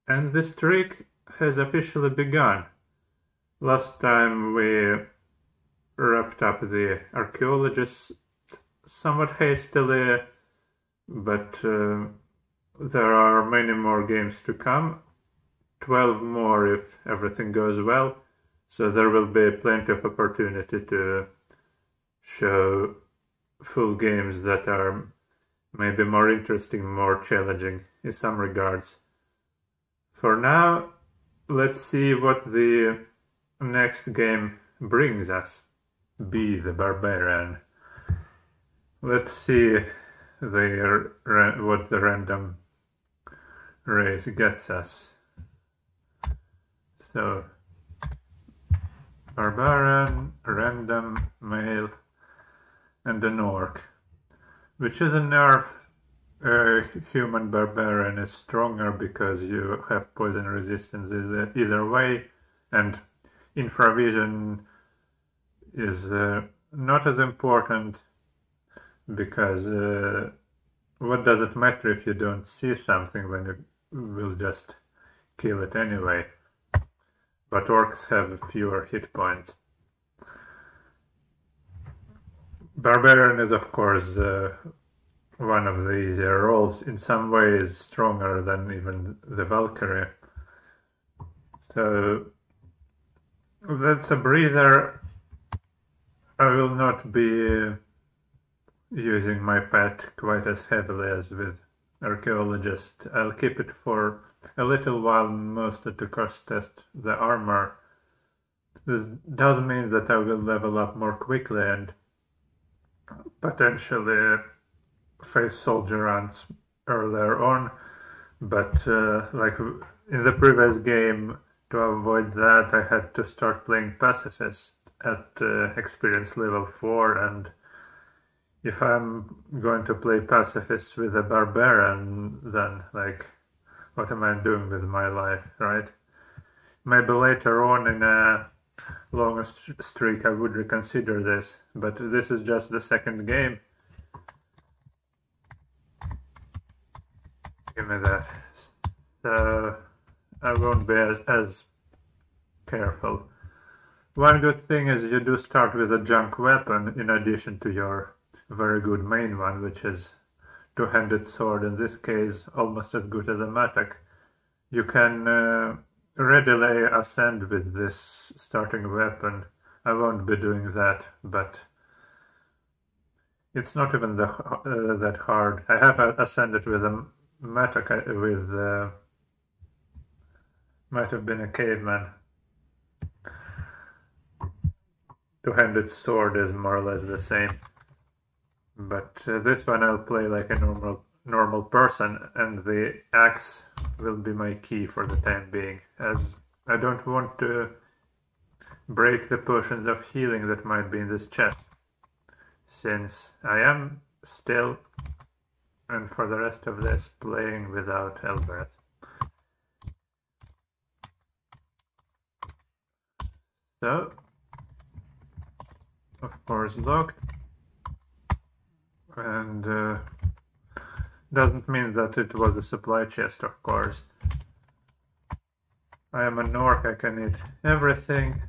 And this streak has officially begun. Last time we wrapped up the archaeologists somewhat hastily, but there are many more games to come. 12 more if everything goes well, so there will be plenty of opportunity to show full games that are maybe more interesting, more challenging in some regards. For now, let's see what the next game brings us. Be the Barbarian. Let's see what the random race gets us. So, Barbarian, random, male, and an orc. Which is a nerf. Human Barbarian is stronger because you have poison resistance either way, and infravision is not as important because what does it matter if you don't see something when you will just kill it anyway? But orcs have fewer hit points. Barbarian is of course one of the easier roles, in some ways stronger than even the Valkyrie. So that's a breather. I will not be using my pet quite as heavily as with archaeologist. I'll keep it for a little while, mostly to cross-test the armor. This does mean that I will level up more quickly and potentially face soldier runs earlier on, but like in the previous game, to avoid that I had to start playing pacifist at experience level 4, and if I'm going to play pacifist with a barbarian, then like what am I doing with my life, right? Maybe later on in a longer streak I would reconsider this, but this is just the second game. Give me that. So I won't be as careful. One good thing is you do start with a junk weapon in addition to your very good main one, which is two-handed sword, in this case almost as good as a mattock. You can readily ascend with this starting weapon. I won't be doing that, but it's not even that hard. I have ascended with a mattock with might have been a caveman. Two-handed sword is more or less the same, but this one I'll play like a normal person, and the axe will be my key for the time being, as I don't want to break the potions of healing that might be in this chest, since I am still, and for the rest of this, playing without Elbereth. So, of course locked, and doesn't mean that it was a supply chest, of course. I am an orc, I can eat everything.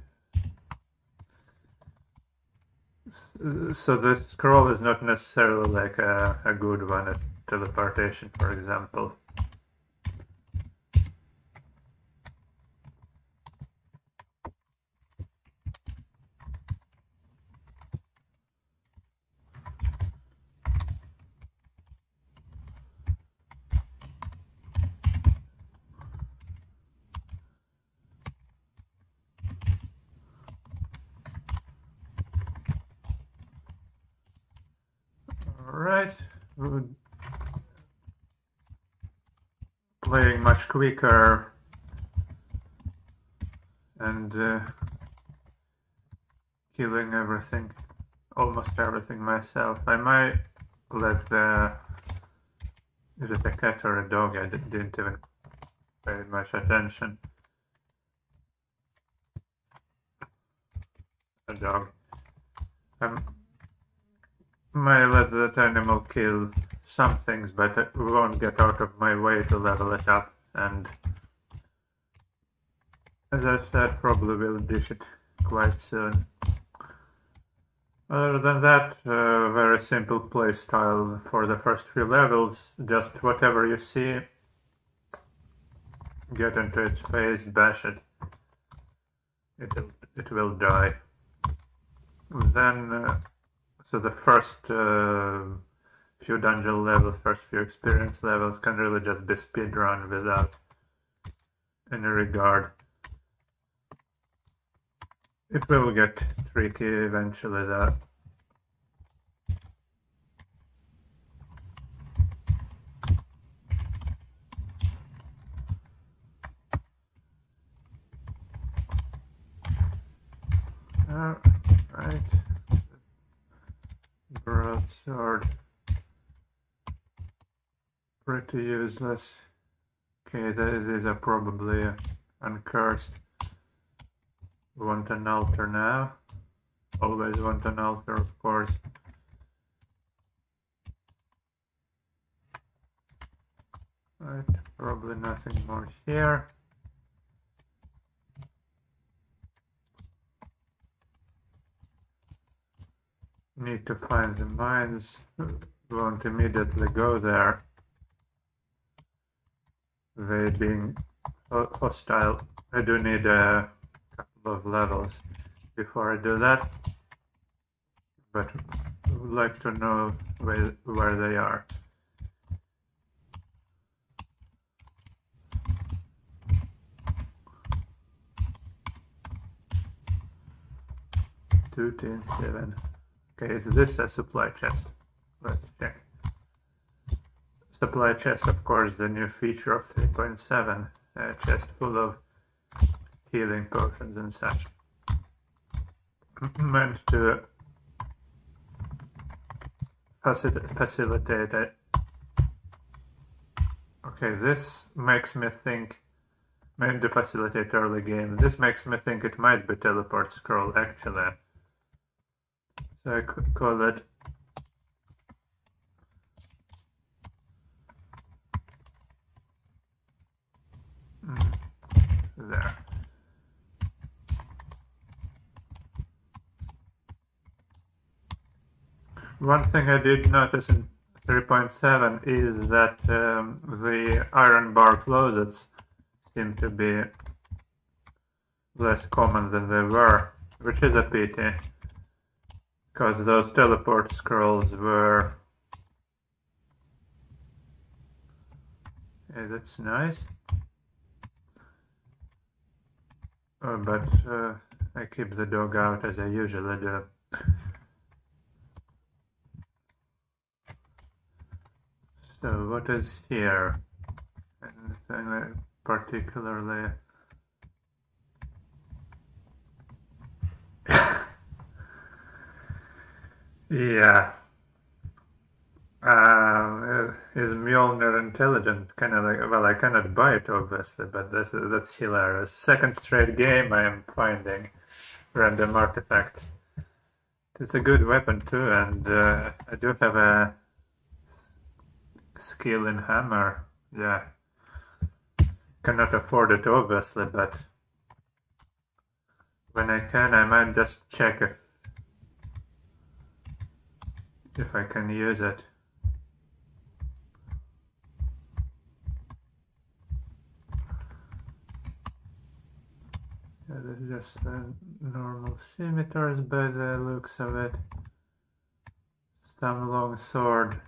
So the scroll is not necessarily like a good one at teleportation, for example. Alright, playing much quicker and killing everything, almost everything myself. I might let is it a cat or a dog? I didn't even pay much attention. A dog. Might let that animal kill some things, but I won't get out of my way to level it up, and as I said, probably will dish it quite soon. Other than that, very simple playstyle for the first few levels. Just whatever you see, get into its face, bash it. It will die. Then, so the first few dungeon levels, first few experience levels can really just be speedrun without any regard. It will get tricky eventually though. Right. Broadsword. Pretty useless. Okay, these are probably uncursed. Want an altar now? Always want an altar, of course. Right, probably nothing more here. Need to find the mines. Won't immediately go there. They being hostile. I do need a couple of levels before I do that. But I would like to know where they are. $2.7. Okay, is this a supply chest? Let's check. Supply chest, of course, the new feature of 3.7. A chest full of healing potions and such. Meant to facilitate it. Okay, this makes me think, meant to facilitate early game. This makes me think it might be teleport scroll actually. So I could call it there. One thing I did notice in 3.7 is that the iron bar closets seem to be less common than they were, which is a pity, because those teleport scrolls were... Okay, that's nice. But I keep the dog out as I usually do. So what is here? Anything particularly... Yeah. Is Mjolnir intelligent? Kind of like, well, I cannot buy it obviously, but that's hilarious. Second straight game I am finding random artifacts. It's a good weapon too, and I do have a skill in hammer. Yeah. Cannot afford it obviously, but when I can, I might just check if I can use it. Yeah, this is just normal scimitars by the looks of it. Some long sword.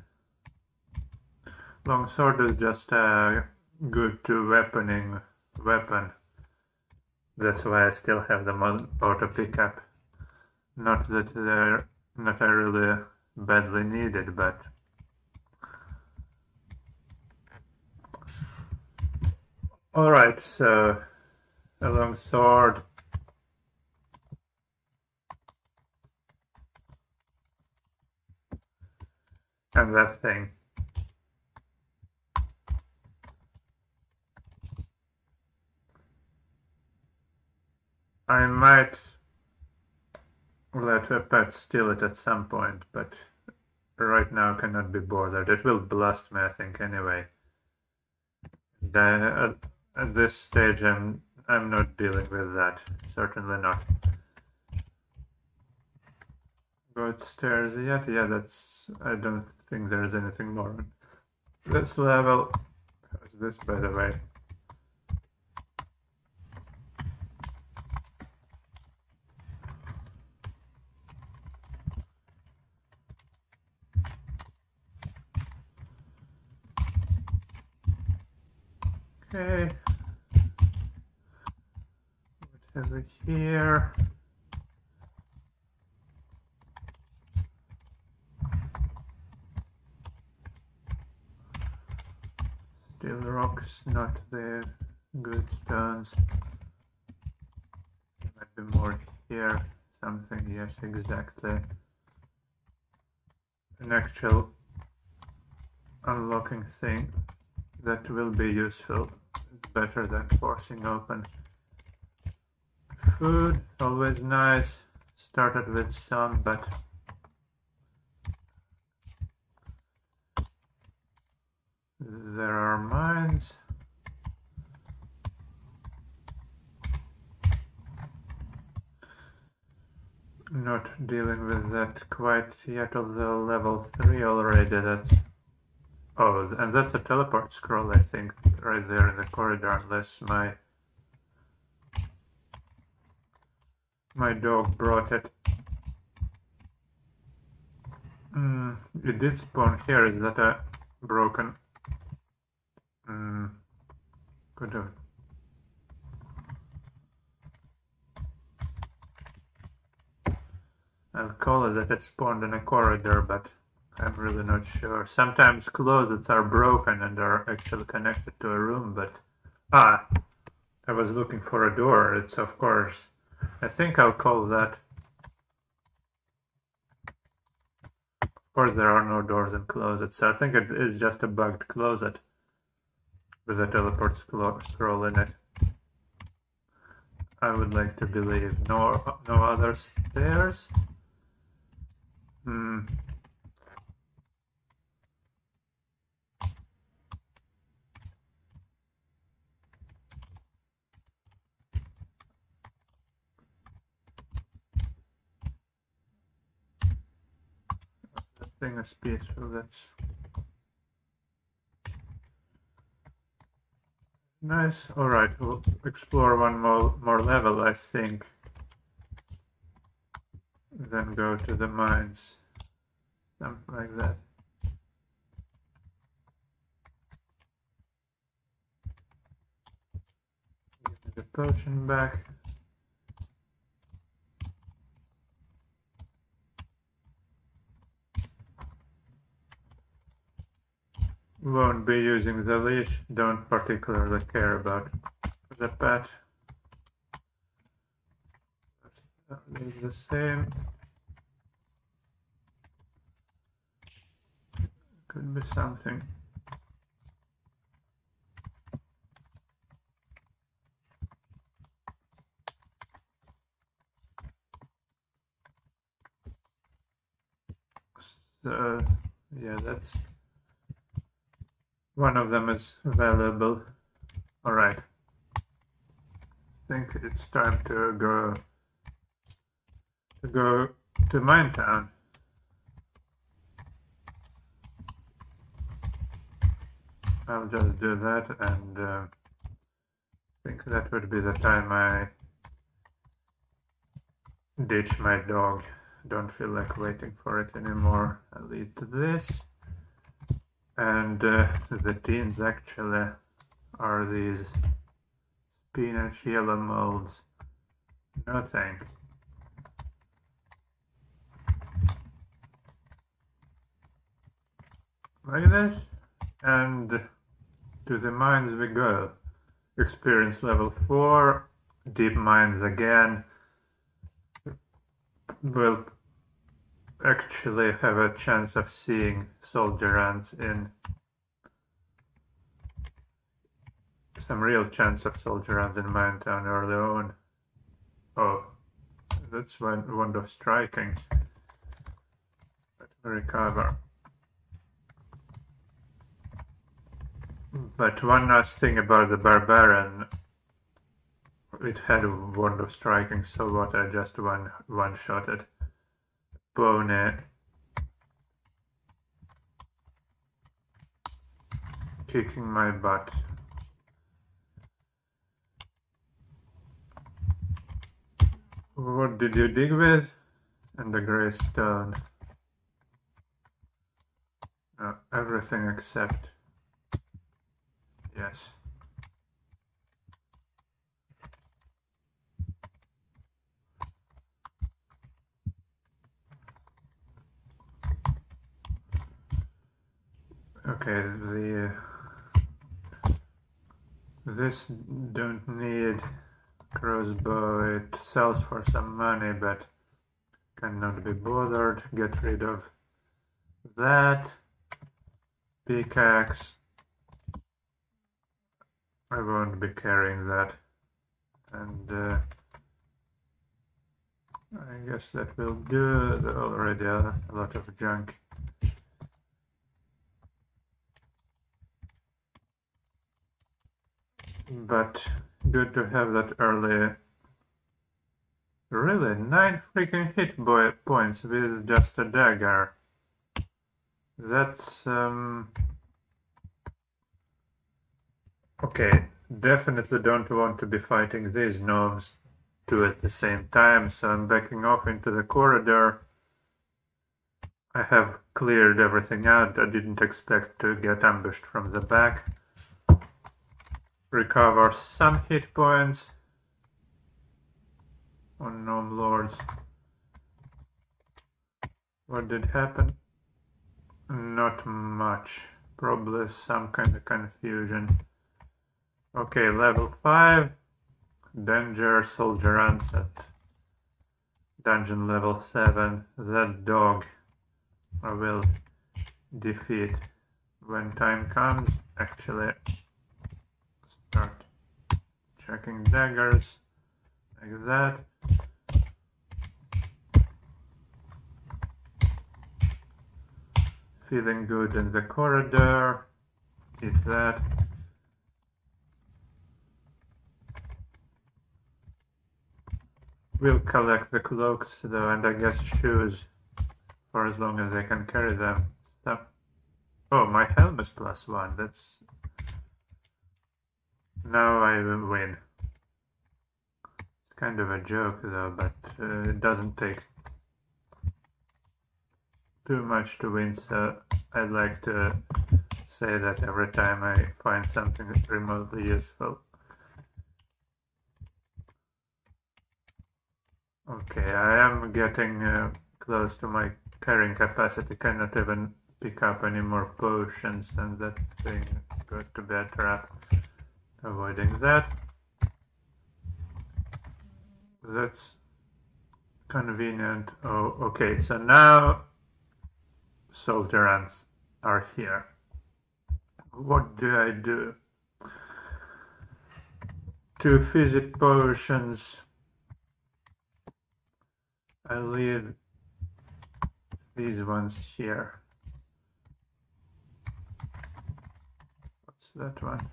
Long sword is just a good two-weaponing weapon. That's why I still have the auto pickup. Not that they're not really badly needed, but alright, so a long sword. And that thing. I might let a pet steal it at some point, but right now cannot be bothered. It will blast me, I think, anyway. At this stage, I'm I'm not dealing with that. Certainly not. Go upstairs yet? Yeah, that's... I don't think there's anything more on this level. How's this, by the way? Okay. What have we here? Still rocks, not the good stones. There might be more here. Something, yes, exactly. An actual unlocking thing that will be useful. It's better than forcing open. Food, always nice. Started with some, but there are mines. Not dealing with that quite yet, although level 3 already, that's... Oh, and that's a teleport scroll, I think, right there in the corridor, unless my dog brought it. It did spawn here. Is that a broken... could have... I'll call it that it spawned in a corridor, but I'm really not sure. Sometimes closets are broken and are actually connected to a room, but... Ah! I was looking for a door. It's, of course... I think I'll call that... Of course there are no doors in closets, so I think it is just a bugged closet with a teleport scroll in it. I would like to believe. No other stairs? That thing is peaceful, that's nice. Alright, we'll explore one more level, I think. Then go to the mines. Something like that. Give me the potion back. Won't be using the leash, don't particularly care about the pet. That is the same. Could be something. So, yeah, that's... One of them is valuable. Alright. I think it's time to go to Minetown. I'll just do that, and I think that would be the time I ditch my dog. Don't feel like waiting for it anymore. I'll lead to this. And the teens actually are these spinach yellow molds. No thanks. Like this, and to the mines we go. Experience level 4, deep mines again. We'll actually have a chance of seeing soldier ants in... Some real chance of soldier ants in Minetown early on. Oh, that's one of striking. Let me recover. But one last thing about the barbarian. it had a wand of striking, so what? I just one-shot it. Pony kicking my butt. What did you dig with? And the grey stone. Everything except... yes. Okay, this don't need crossbow. It sells for some money, but cannot be bothered. Get rid of that. Pickaxe. I won't be carrying that. And I guess that will do. Already a lot of junk. But good to have that early. Really, 9 freaking hit points with just a dagger. That's okay. Definitely don't want to be fighting these gnomes two at the same time, so I'm backing off into the corridor. I have cleared everything out. I didn't expect to get ambushed from the back. Recover some hit points on gnome lords. What did happen? Not much. Probably some kind of confusion. Okay, level 5. Danger, soldier ants at dungeon level 7. That dog I will defeat when time comes. Actually, start checking daggers like that. Feeling good in the corridor. Eat that. We'll collect the cloaks though, and I guess shoes for as long as I can carry them. Stop. Oh, my helm is +1. That's... now I will win. It's kind of a joke though, but it doesn't take too much to win, so I'd like to say that every time I find something remotely useful. Okay, I am getting close to my carrying capacity. Cannot even pick up any more potions, and that thing got to be a trap. Avoiding that. That's convenient. Oh, okay, so now soldier ants are here. What do I do? 2 fizzy potions. I leave these ones here. What's that one?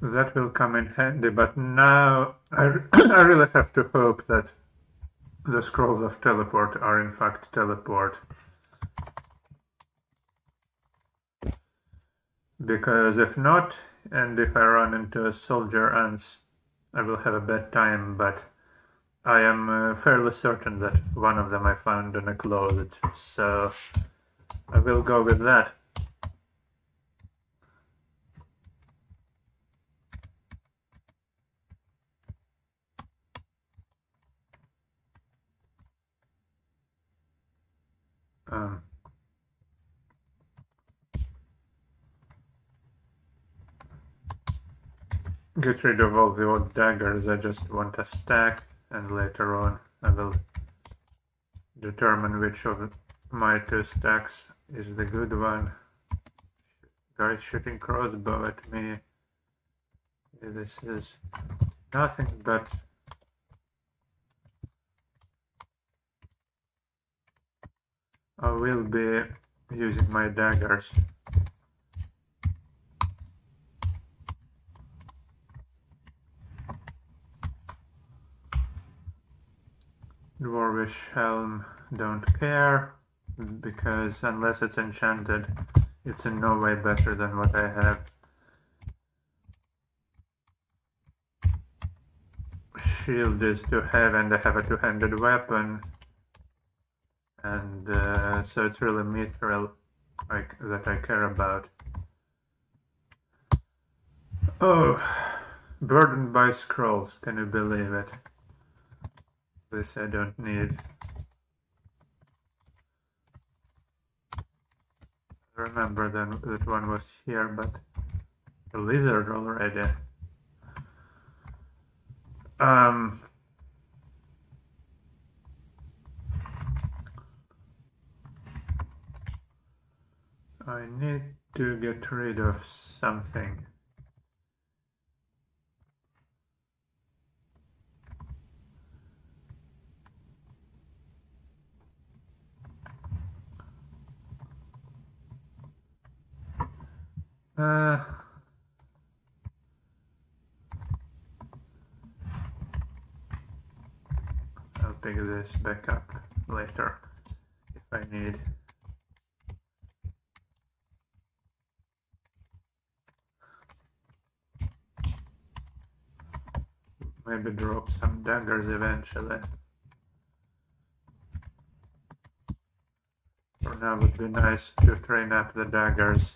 That will come in handy, but now I really have to hope that the scrolls of teleport are in fact teleport. Because if not, and if I run into a soldier ants, I will have a bad time, but I am fairly certain that one of them I found in a closet, so I will go with that. Get rid of all the old daggers. I just want a stack, and later on I will determine which of my 2 stacks is the good one. Guy shooting crossbow at me. This is nothing but I will be using my daggers. Dwarvish helm, don't care, because unless it's enchanted, it's in no way better than what I have. Shield is to have, and I have a two-handed weapon, and so it's really mithril that I care about. Oh, burdened by scrolls, can you believe it? This I don't need. I remember that one was here, but a lizard already. I need to get rid of something. I'll pick this back up later if I need. Maybe drop some daggers eventually. For now it would be nice to train up the daggers.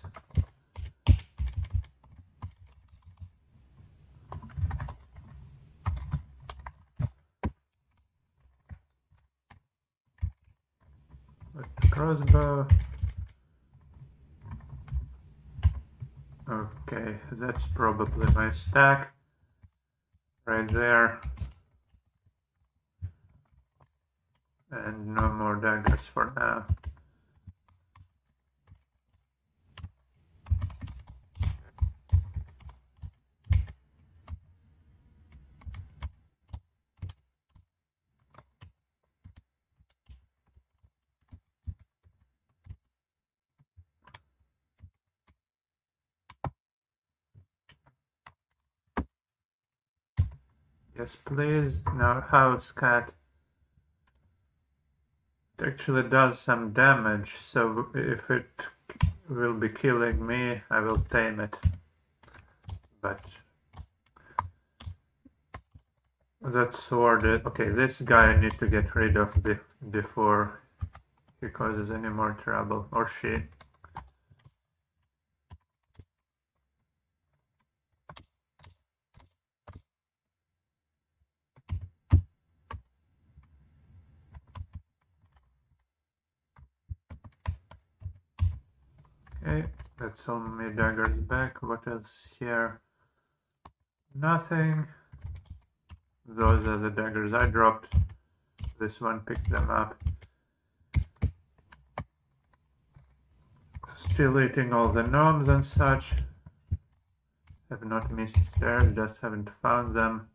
But crossbow. Okay, that's probably my stack. Right there. And no more daggers for now. Yes, please. Now, house cat. It actually does some damage, so if it will be killing me, I will tame it. But that sword, okay, this guy I need to get rid of before he causes any more trouble, or she. Okay, that's all my daggers back. What else here? Nothing. Those are the daggers I dropped. This one picked them up. Still eating all the gnomes and such. Have not missed stairs, just haven't found them.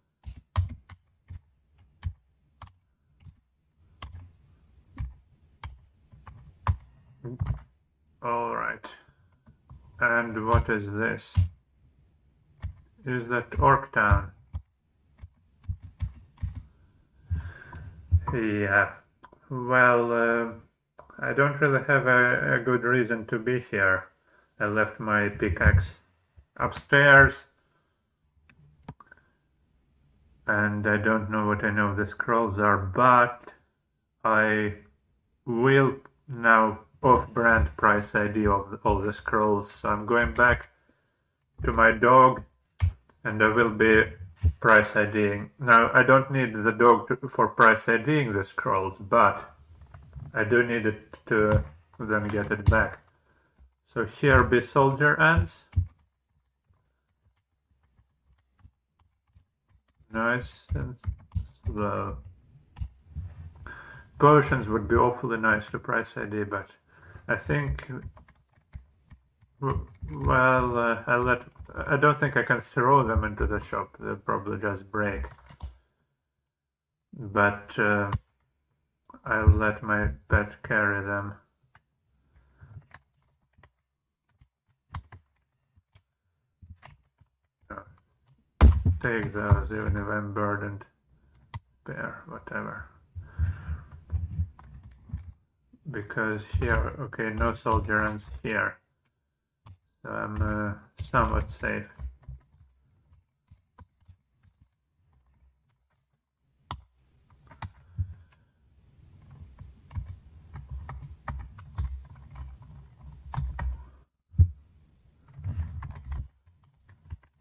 Alright. And what is this? Is that Orc Town? Yeah. Well, I don't really have a good reason to be here. I left my pickaxe upstairs. And I don't know what any of the scrolls are, but I will now off-brand price ID of all the scrolls. So I'm going back to my dog and I will be price IDing. Now I don't need the dog for price IDing the scrolls, but I do need it to then get it back. So here be soldier ants. Nice and slow. Potions would be awfully nice to price ID, but I think, well, I don't think I can throw them into the shop. They'll probably just break. But I'll let my pet carry them. Take those, even if I'm burdened. Spare, whatever. because here, okay, no soldier ends here, so I'm somewhat safe.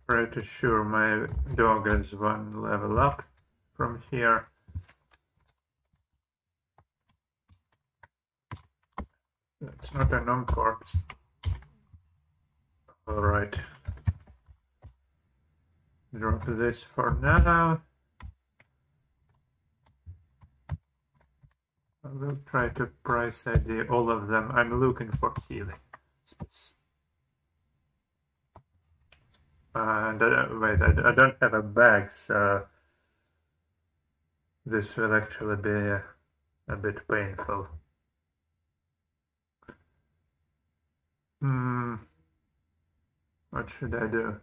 Pretty sure my dog is one level up from here. That's not a non-corpse. Alright. Drop this for now. I will try to price ID all of them. I'm looking for healing. Wait, I don't have a bag, so this will actually be a bit painful. What should I do?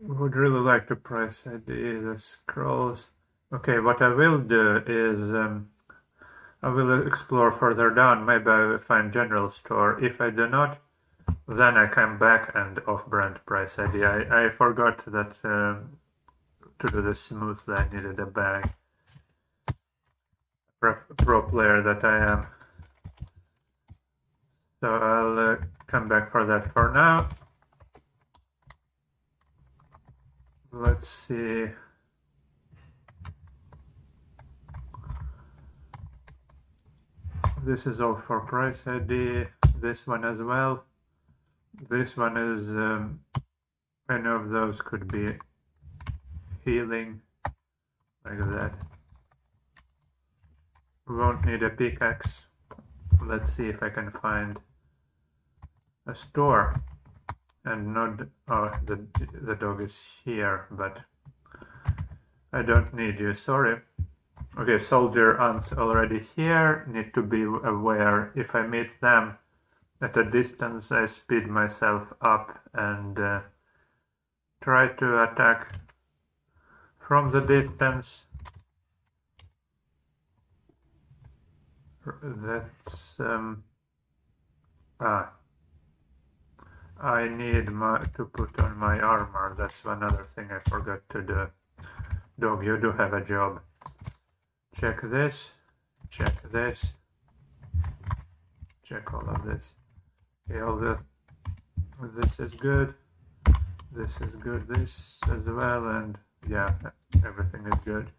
Would really like to price ID the scrolls. Okay, what I will do is I will explore further down. Maybe I will find general store. If I do not, then I come back and off-brand price ID. I forgot that to do this smoothly I needed a bag. Pro player that I am. So I'll come back for that for now. Let's see. This is all for price ID. This one as well. This one is any of those could be healing, like that. We won't need a pickaxe. Let's see if I can find a store. And not, oh, the dog is here, but I don't need you, sorry. Okay, soldier ants already here. Need to be aware if I meet them at a distance, I speed myself up and try to attack from the distance. That's I need to put on my armor. That's one other thing I forgot to do. Dog, you do have a job. Check this. Check this. Check all of this. Okay, all this. This is good. This is good. This as well, and yeah, everything is good.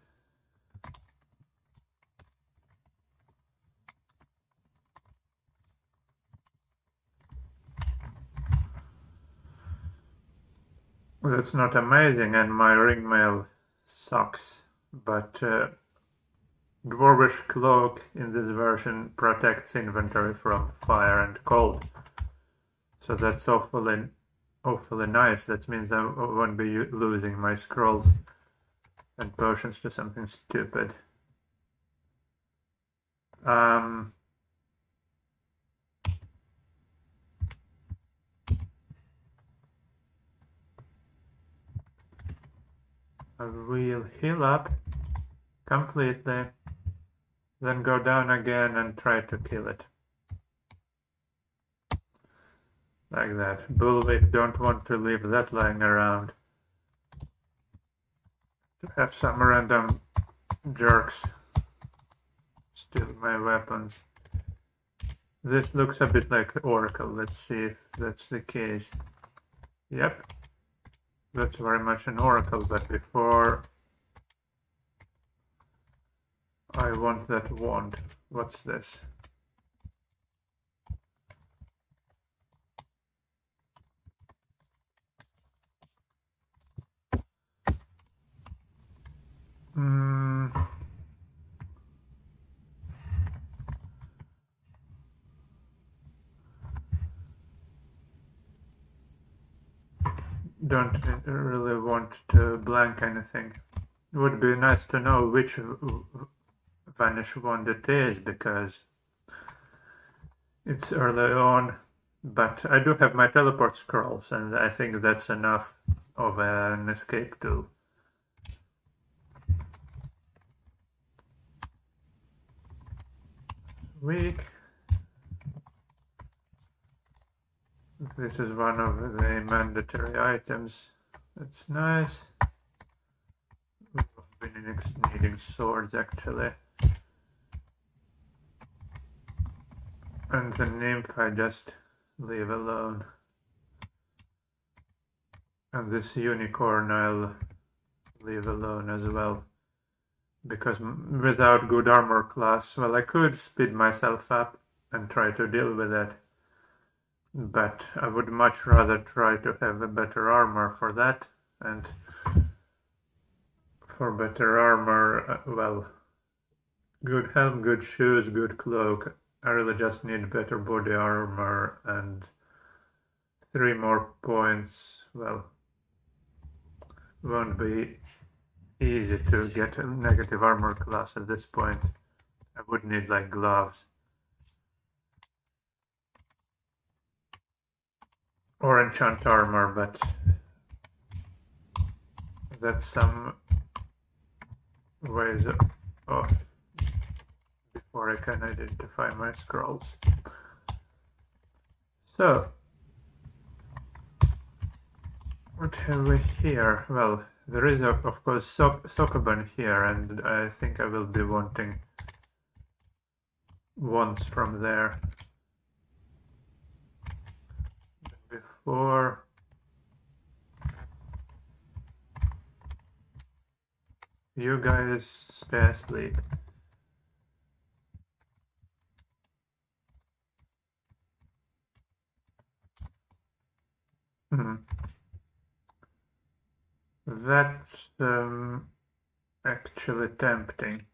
That's not amazing, and my ring mail sucks, but Dwarvish Cloak in this version protects inventory from fire and cold. So that's awfully nice. That means I won't be losing my scrolls and potions to something stupid. I will heal up completely, then go down again and try to kill it. Like that. Bullwhip, don't want to leave that lying around. To have some random jerks steal my weapons. This looks a bit like Oracle. Let's see if that's the case. Yep. That's very much an oracle, but before I want that wand. What's this? Don't really want to blank anything. It would be nice to know which vanish wand it is, because it's early on, but I do have my teleport scrolls, and I think that's enough of an escape tool. Weak. This is one of the mandatory items. That's nice. We've been needing swords actually. And the nymph I just leave alone. And this unicorn I'll leave alone as well. Because without good armor class, well, I could speed myself up and try to deal with it. But I would much rather try to have a better armor for that. And for better armor, well, good helm, good shoes, good cloak. I really just need better body armor and 3 more points. Well, won't be easy to get a negative armor class at this point. I would need like gloves. Or enchant armor, but that's some ways off before I can identify my scrolls. So, what have we here? Well, there is of course Sokoban here, and I think I will be wanting wands from there. Before you guys stay asleep. That's actually tempting.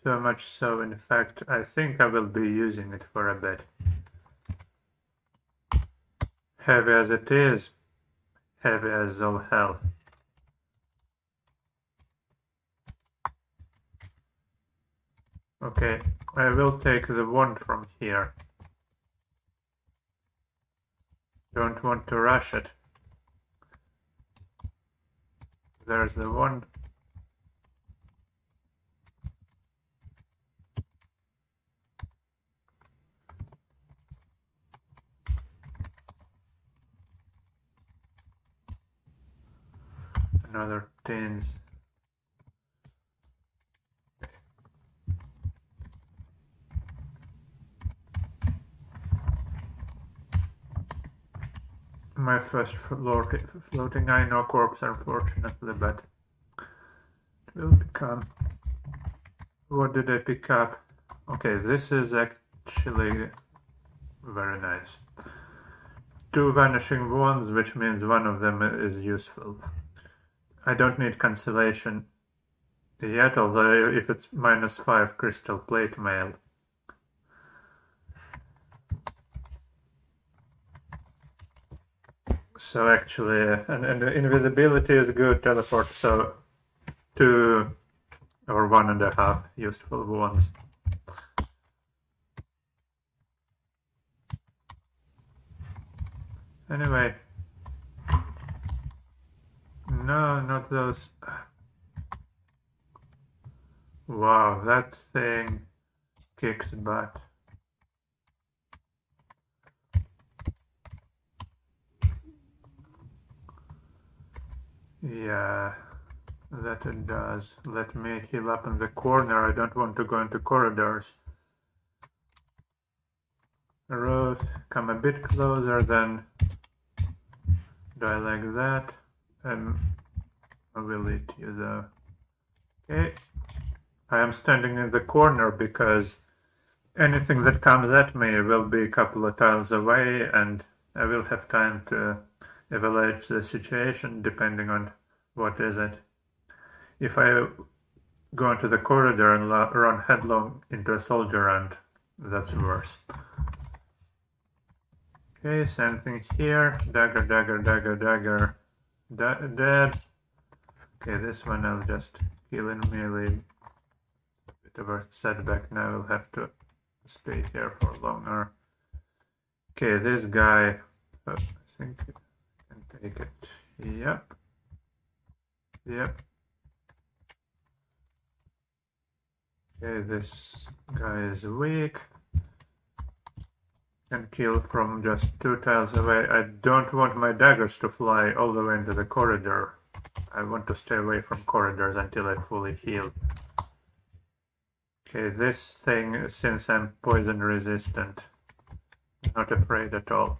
So much so, in fact, I think I will be using it for a bit. Heavy as it is, heavy as all hell. Okay, I will take the wand from here. Don't want to rush it. There's the wand. Another tins. My first floating Aino corpse, unfortunately, but it will become. What did I pick up? Okay, this is actually very nice. 2 vanishing wands, which means one of them is useful. I don't need cancellation yet, although if it's -5 crystal plate mail. So actually, and invisibility is good, teleport, so 2 or 1.5 useful wands. Anyway. No, not those. Wow, that thing kicks butt. Yeah, that it does. Let me heal up in the corner. I don't want to go into corridors. Rose, come a bit closer, then die like that. I will eat you though. Okay. I am standing in the corner because anything that comes at me will be a couple of tiles away, and I will have time to evaluate the situation depending on what is it. If I go into the corridor and run headlong into a soldier ant, that's worse. Okay, same thing here. Dagger, dagger, dagger, dagger. Dead. Okay, this one I'll just heal in melee. A bit of a setback now. I'll have to stay here for longer. Okay, this guy, I think I can Take it. Yep. Yep. Okay, this guy is weak. Can kill from just 2 tiles away. I don't want my daggers to fly all the way into the corridor. I want to stay away from corridors until I fully heal. Okay, this thing, since I'm poison resistant, not afraid at all.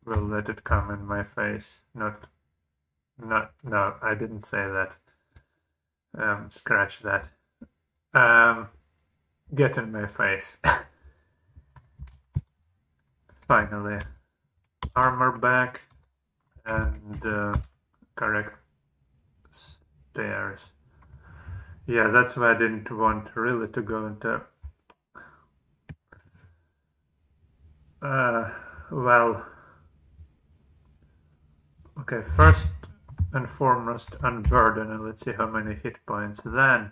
Will let it come in my face. No, I didn't say that. Scratch that. Get in my face. Finally. Armor back and correct stairs. Yeah, that's why I didn't want really to go into... well... Okay, first and foremost, unburden, and let's see how many hit points then.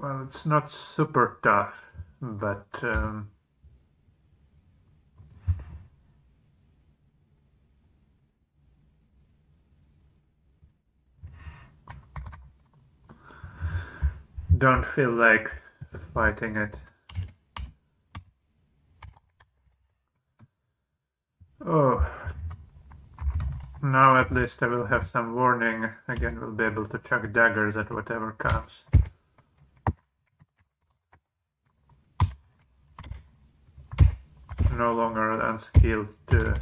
Well, it's not super tough, but... don't feel like fighting it. Oh, now at least I will have some warning. Again, we'll be able to chuck daggers at whatever comes. No longer unskilled to...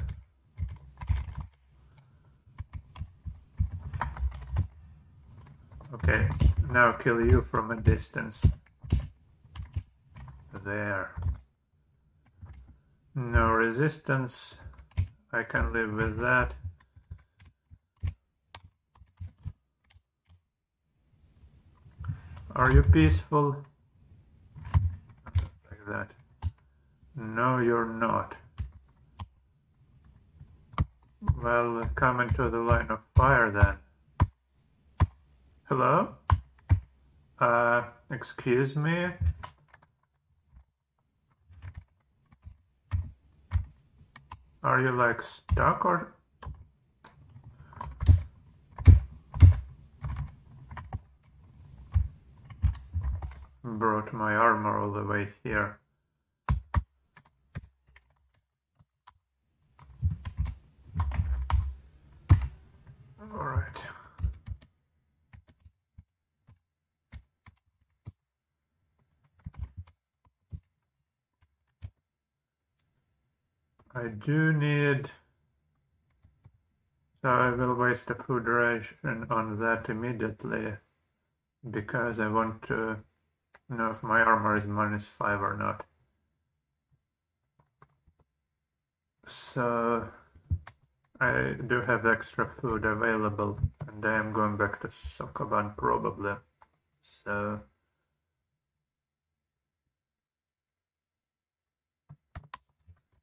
Okay, now kill you from a distance. There. No resistance. I can live with that. Are you peaceful? Like that. No, you're not. Well, come into the line of fire then. Hello? Excuse me? Are you like stuck or? Brought my armor all the way here. Alright. I do need, so I will waste a food ration on that immediately because I want to know if my armor is -5 or not. So I do have extra food available and I am going back to Sokoban probably. So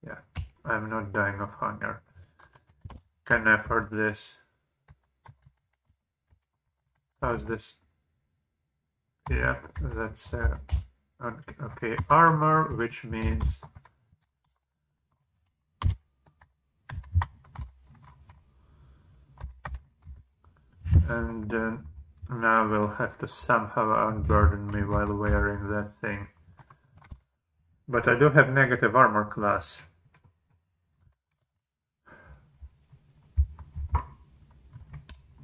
yeah. I'm not dying of hunger. Can afford this. How's this? Yep, that's okay. Armor, which means and now we'll have to somehow unburden me while wearing that thing. But I do have negative armor class.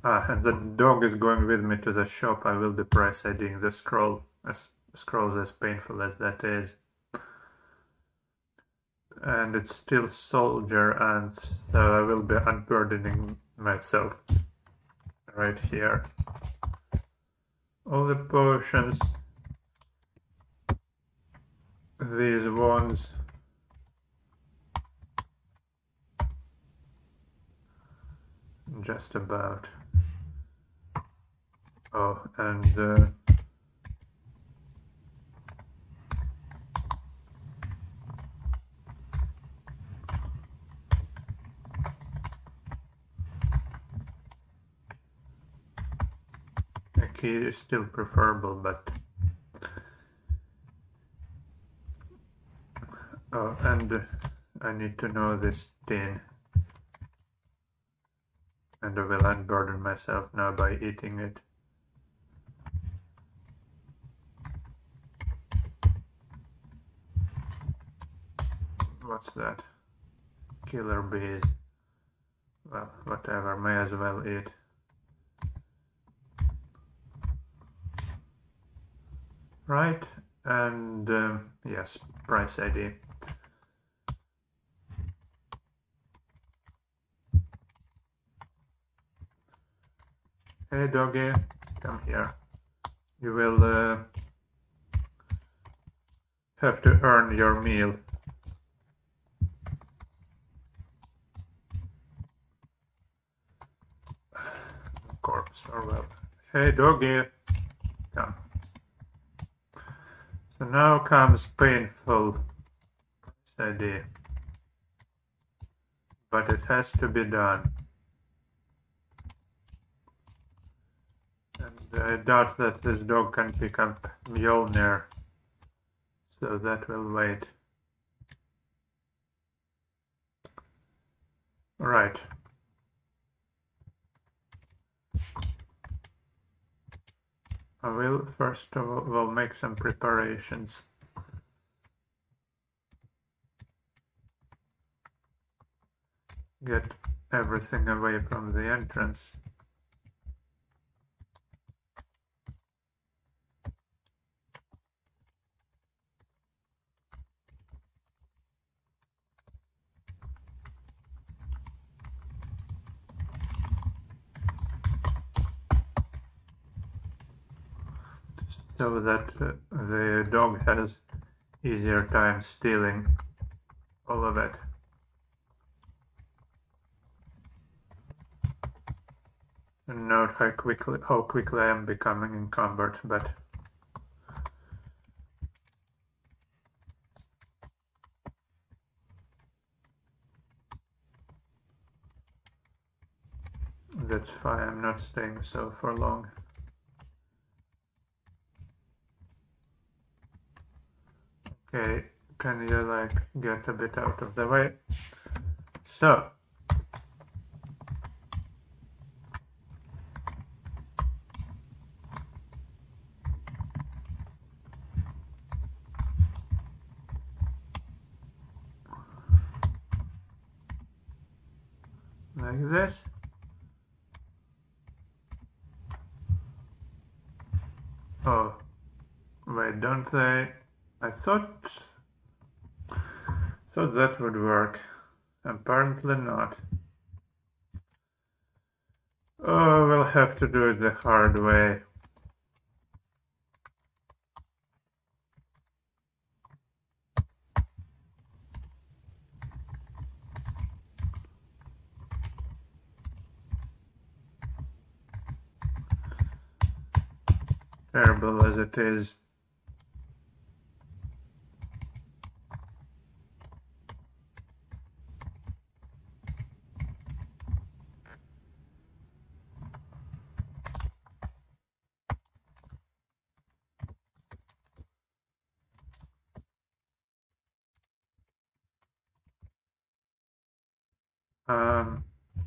And the dog is going with me to the shop. I will be price IDing the scrolls, as painful as that is. And it's still soldier, and so I will be unburdening myself right here. All the potions, these ones. Just about. Oh, and a key is still preferable, but Oh, and I need to know this tin. And I will unburden myself now by eating it. What's that? Killer bees. Well, whatever, may as well eat. Right, and yes, price ID. Hey doggy, come here. You will have to earn your meal. Corpse, or well. Hey doggy, come. So now comes painful idea, but it has to be done. And I doubt that this dog can pick up Mjolnir, so that will wait. Right. I will first of all make some preparations. Get everything away from the entrance. So that the dog has easier time stealing all of it. And note how quickly I am becoming encumbered, but that's fine, I'm not staying so for long. Okay, can you like get a bit out of the way? So, like this. Oh, wait, don't they? I thought that would work. Apparently not. Oh, we'll have to do it the hard way. Terrible as it is.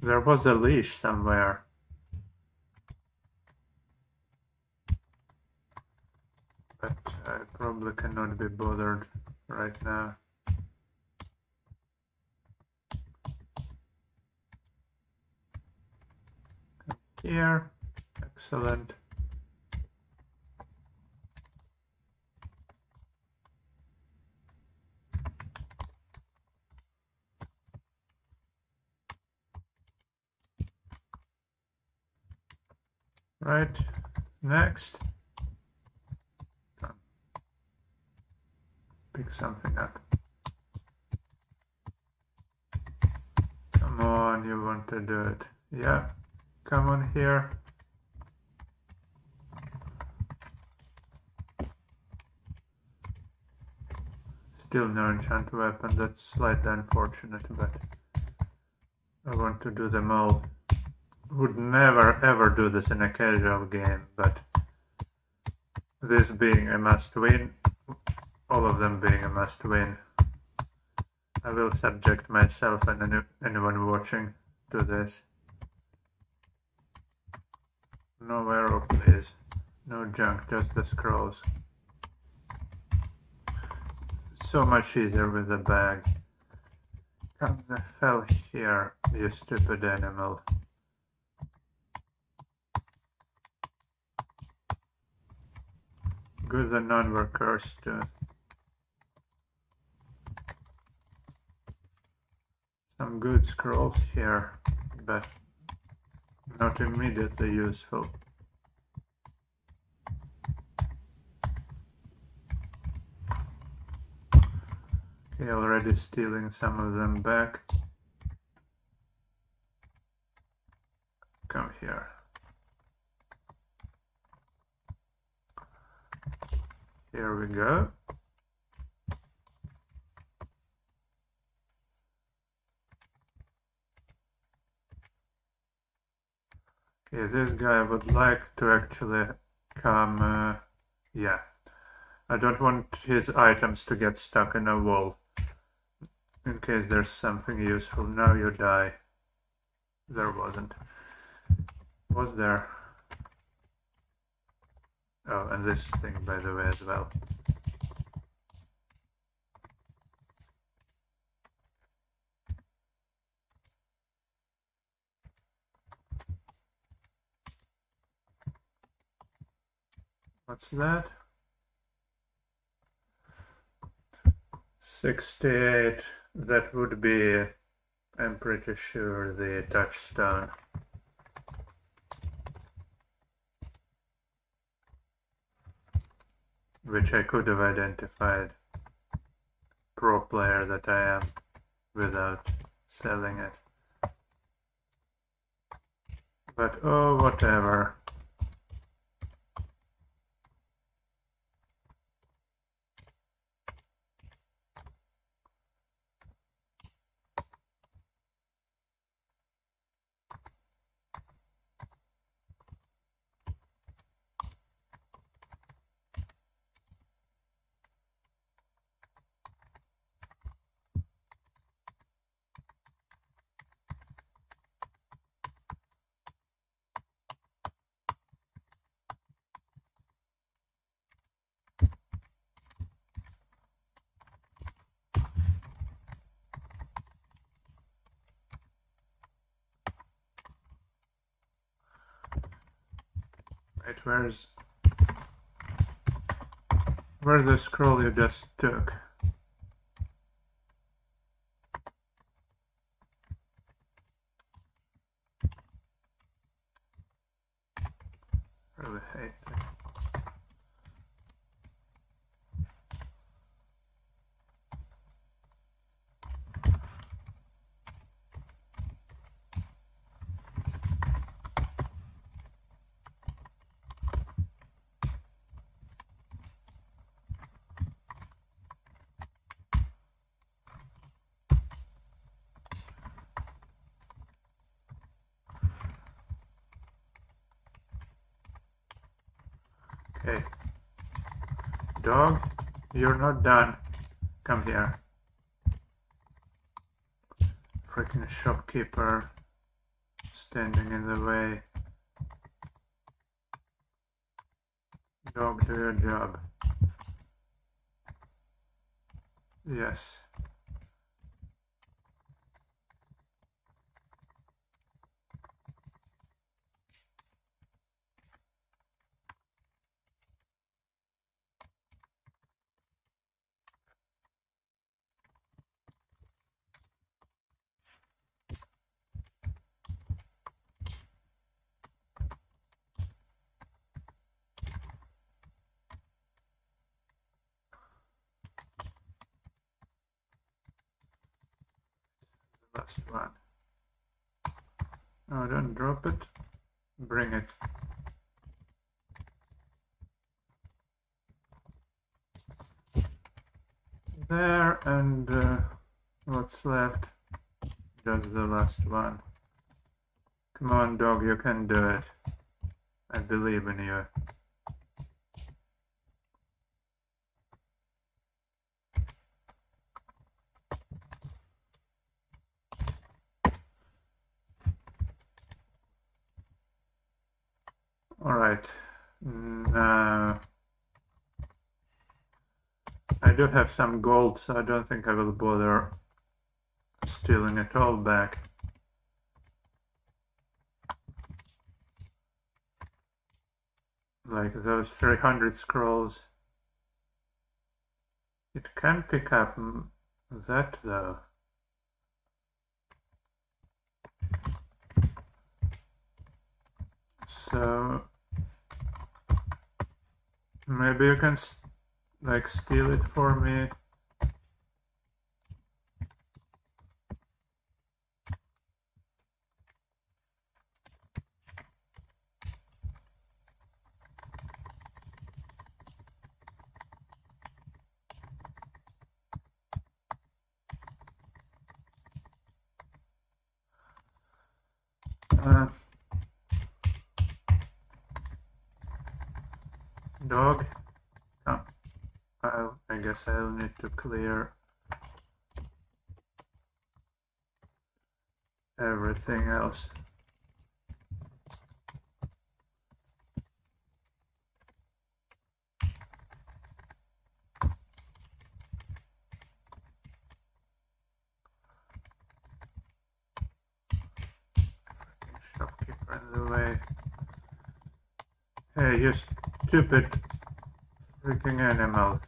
There was a leash somewhere. But I probably cannot be bothered right now. Here, excellent. Right, next. Pick something up. Come on, you want to do it. Yeah, come on here. Still no enchant weapon, that's slightly unfortunate, but I want to do them all. Would never ever do this in a casual game, but this being a must win, all of them being a must win, I will subject myself and anyone watching to this. No arrow, please. No junk, just the scrolls. So much easier with the bag. Come the hell here, you stupid animal. Good that none were cursed too. Some good scrolls here, but not immediately useful. Okay, already stealing some of them back. Come here. Here we go. Okay, this guy would like to actually come, yeah. I don't want his items to get stuck in a wall. In case there's something useful. Now you die. There wasn't. Was there? Oh, and this thing, by the way, as well. What's that? 68. That would be, I'm pretty sure, the touchstone. Which I could have identified. Pro player that I am without selling it. But oh, whatever. Right, where's the scroll you just took? Really hate this. Okay. Dog, you're not done. Come here. Freaking shopkeeper standing in the way. Dog, do your job. Yes. Last one. No, don't drop it. Bring it. There, and what's left? Just the last one. Come on, dog, you can do it. I believe in you. Right. No. I do have some gold, so I don't think I will bother stealing it all back. Like those 300 scrolls. It can pick up that though. So maybe you can like steal it for me. Dog. Oh, I guess I'll need to clear everything else. Shopkeeper in the way. Hey, you stupid freaking animal.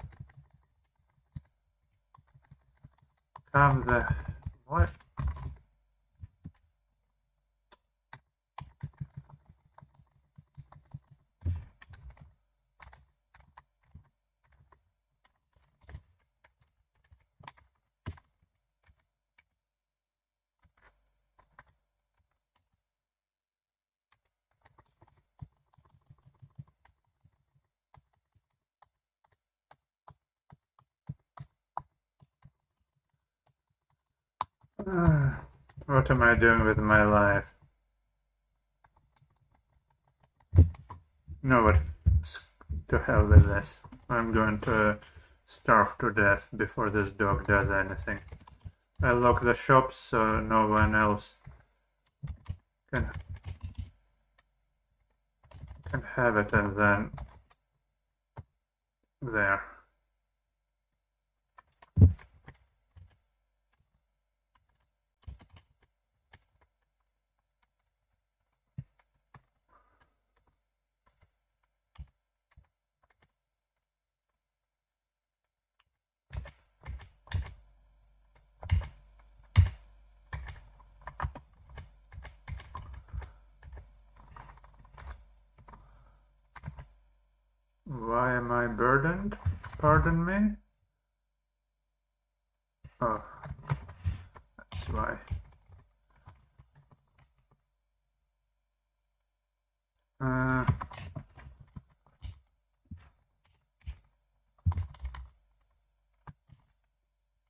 Come the... What? What am I doing with my life? No, what to hell with this. I'm going to starve to death before this dog does anything. I lock the shops so no one else can have it, and then there. Why am I burdened? Pardon me? Oh, that's why.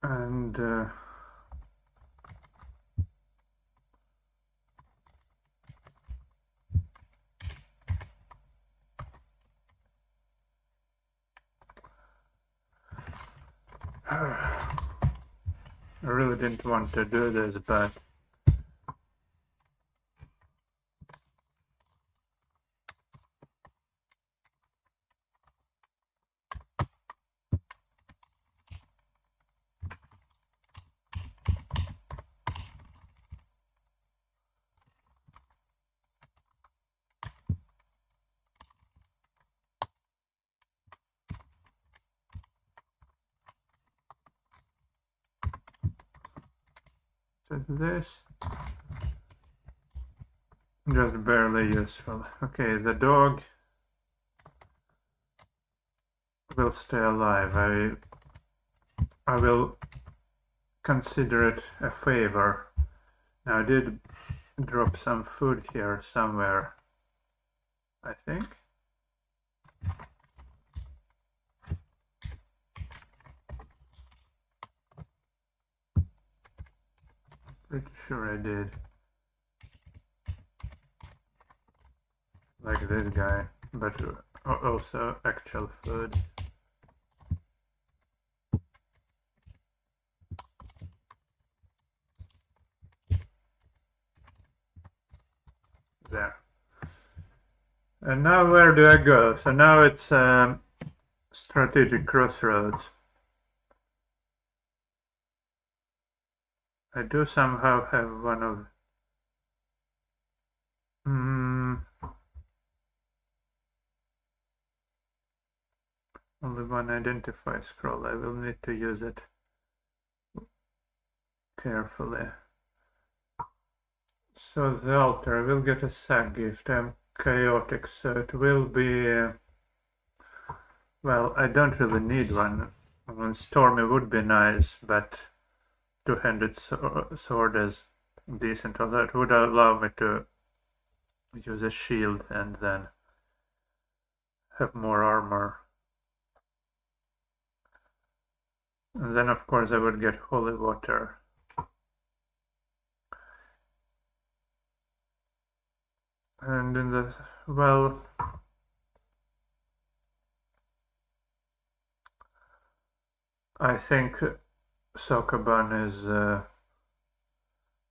And I really didn't want to do this, but this just barely useful. Okay, the dog will stay alive. I will consider it a favor. Now I did drop some food here somewhere, I think. Pretty sure I did. Like this guy, but also actual food. There. And now where do I go? So now it's strategic crossroads. I do somehow have one of... only one identify scroll. I will need to use it carefully. So the altar will get a sack gift. I'm chaotic, so it will be... well, I don't really need one. One stormy would be nice, but two-handed sword is decent. Although it would allow me to use a shield and then have more armor. And then, of course, I would get holy water. And in the... well... I think Sokoban is the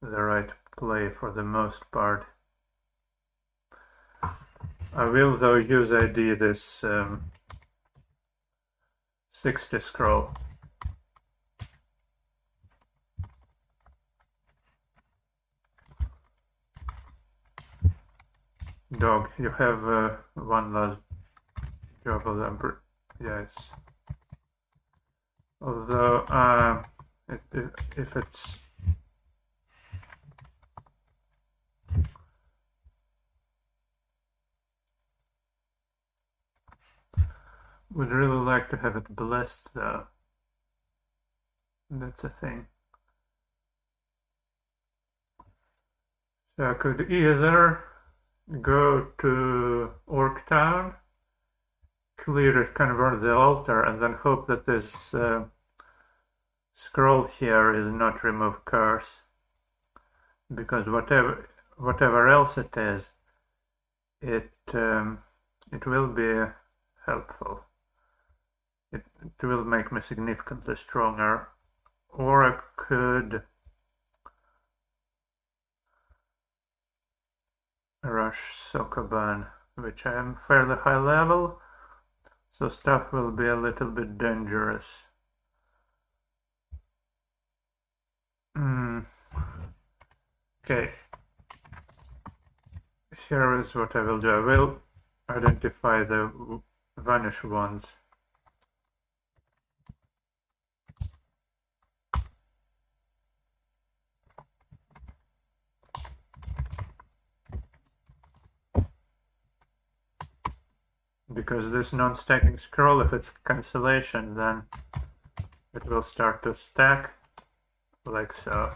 right play for the most part. I will, though, use ID this 60 scroll. Dog, you have one last job of them. Yes. Although, if it's... would really like to have it blessed, though. That's a thing. So I could either go to Orc Town, clear it, convert the altar, and then hope that this scroll here is not remove curse, because whatever else it is, it will be helpful. It will make me significantly stronger. Or I could rush Sokoban, which I am fairly high level, so stuff will be a little bit dangerous. Okay. Here is what I will do. I will identify the vanish ones. Because this non-stacking scroll, if it's cancellation, then it will start to stack, like so.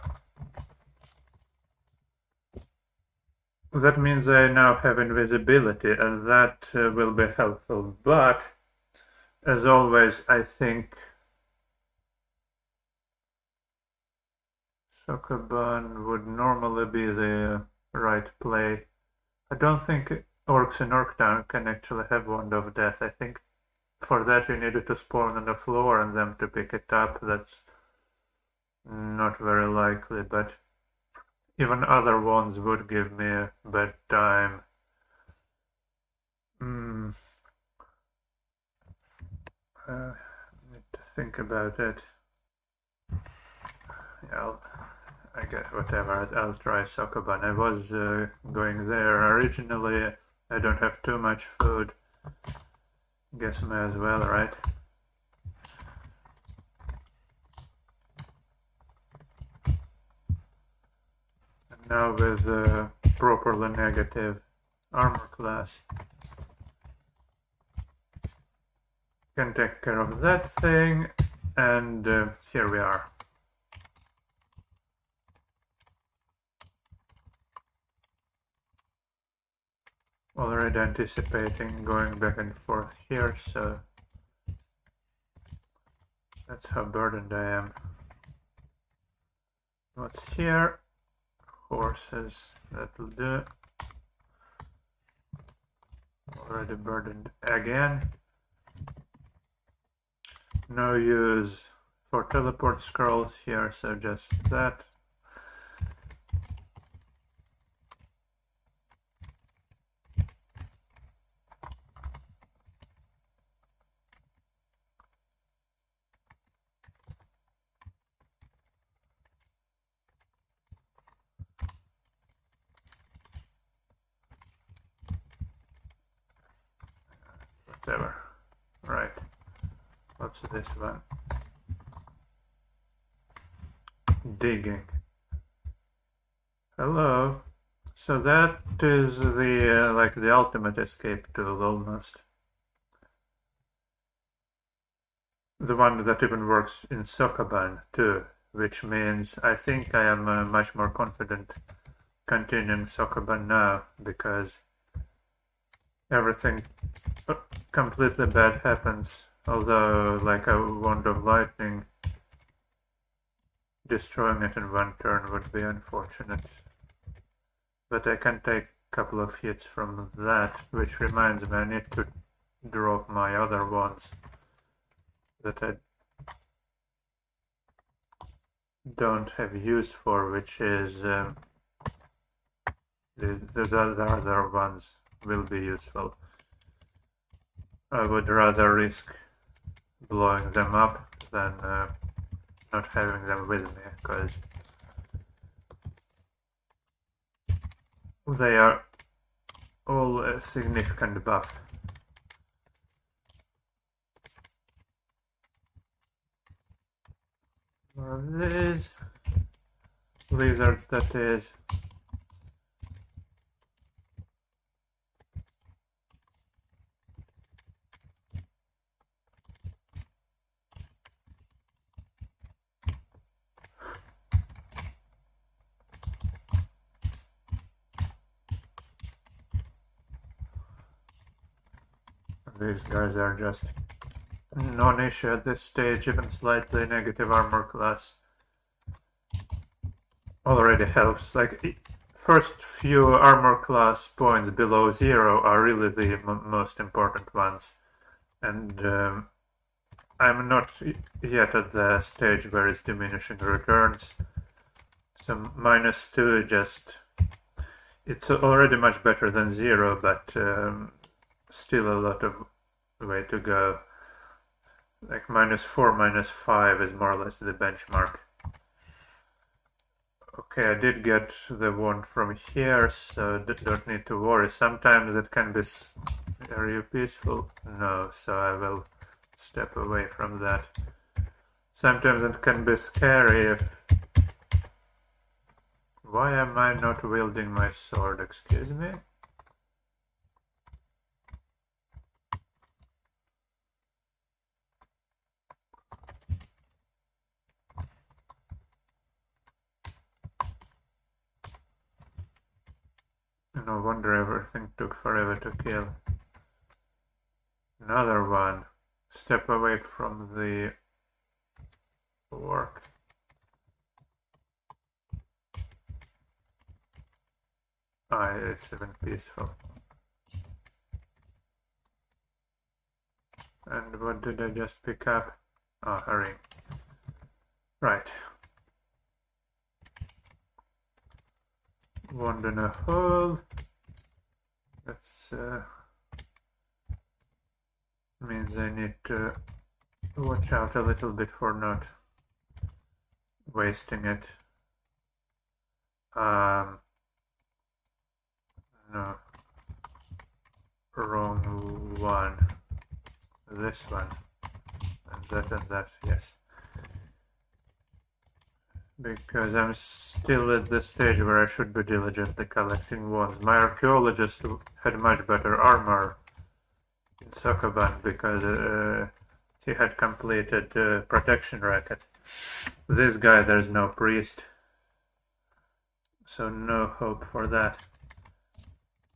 That means I now have invisibility, and that will be helpful, but as always, I think Sokoban would normally be the right play. I don't think orcs in Orktown can actually have Wand of Death. I think for that you needed to spawn on the floor and them to pick it up. That's not very likely, but even other wands would give me a bad time. I need to think about it. Yeah, I get whatever. I'll try Sokoban. I was going there originally. I don't have too much food. Guess may as well, right? And now with properly negative armor class, can take care of that thing, and here we are. Already anticipating going back and forth here, so that's how burdened I am. What's here? Horses, that'll do. Already burdened again. No use for teleport scrolls here, so just that. whatever. Right. What's this one? Digging. Hello. So that is the like the ultimate escape tool almost. The one that even works in Sokoban too, which means I think I am much more confident continuing Sokoban now because everything completely bad happens. Although, like a wand of lightning, destroying it in one turn would be unfortunate. But I can take a couple of hits from that, which reminds me I need to drop my other ones that I don't have use for, which is the other ones will be useful. I would rather risk blowing them up than not having them with me, because they are all a significant buff. More of these lizards, that is. These guys are just non-issue at this stage. Even slightly negative armor class already helps. Like, first few armor class points below 0 are really the most important ones. And I'm not yet at the stage where it's diminishing returns. So -2 just... It's already much better than 0, but still a lot of way to go. Like -4, -5 is more or less the benchmark. Okay, I did get the one from here, so don't need to worry. Sometimes it can be very peaceful. No, so I will step away from that. Sometimes it can be scary if... Why am I not wielding my sword? Excuse me? No wonder everything took forever to kill. Another one. Step away from the work. Ah, it's even peaceful. And what did I just pick up? Oh, hurry. Right. Wand in a hole. That's means I need to watch out a little bit for not wasting it. No. Wrong one. This one. And that, yes. Because I'm still at the stage where I should be diligently collecting wands. My archaeologist had much better armor in Sokoban because he had completed protection racket. This guy, there's no priest, so no hope for that.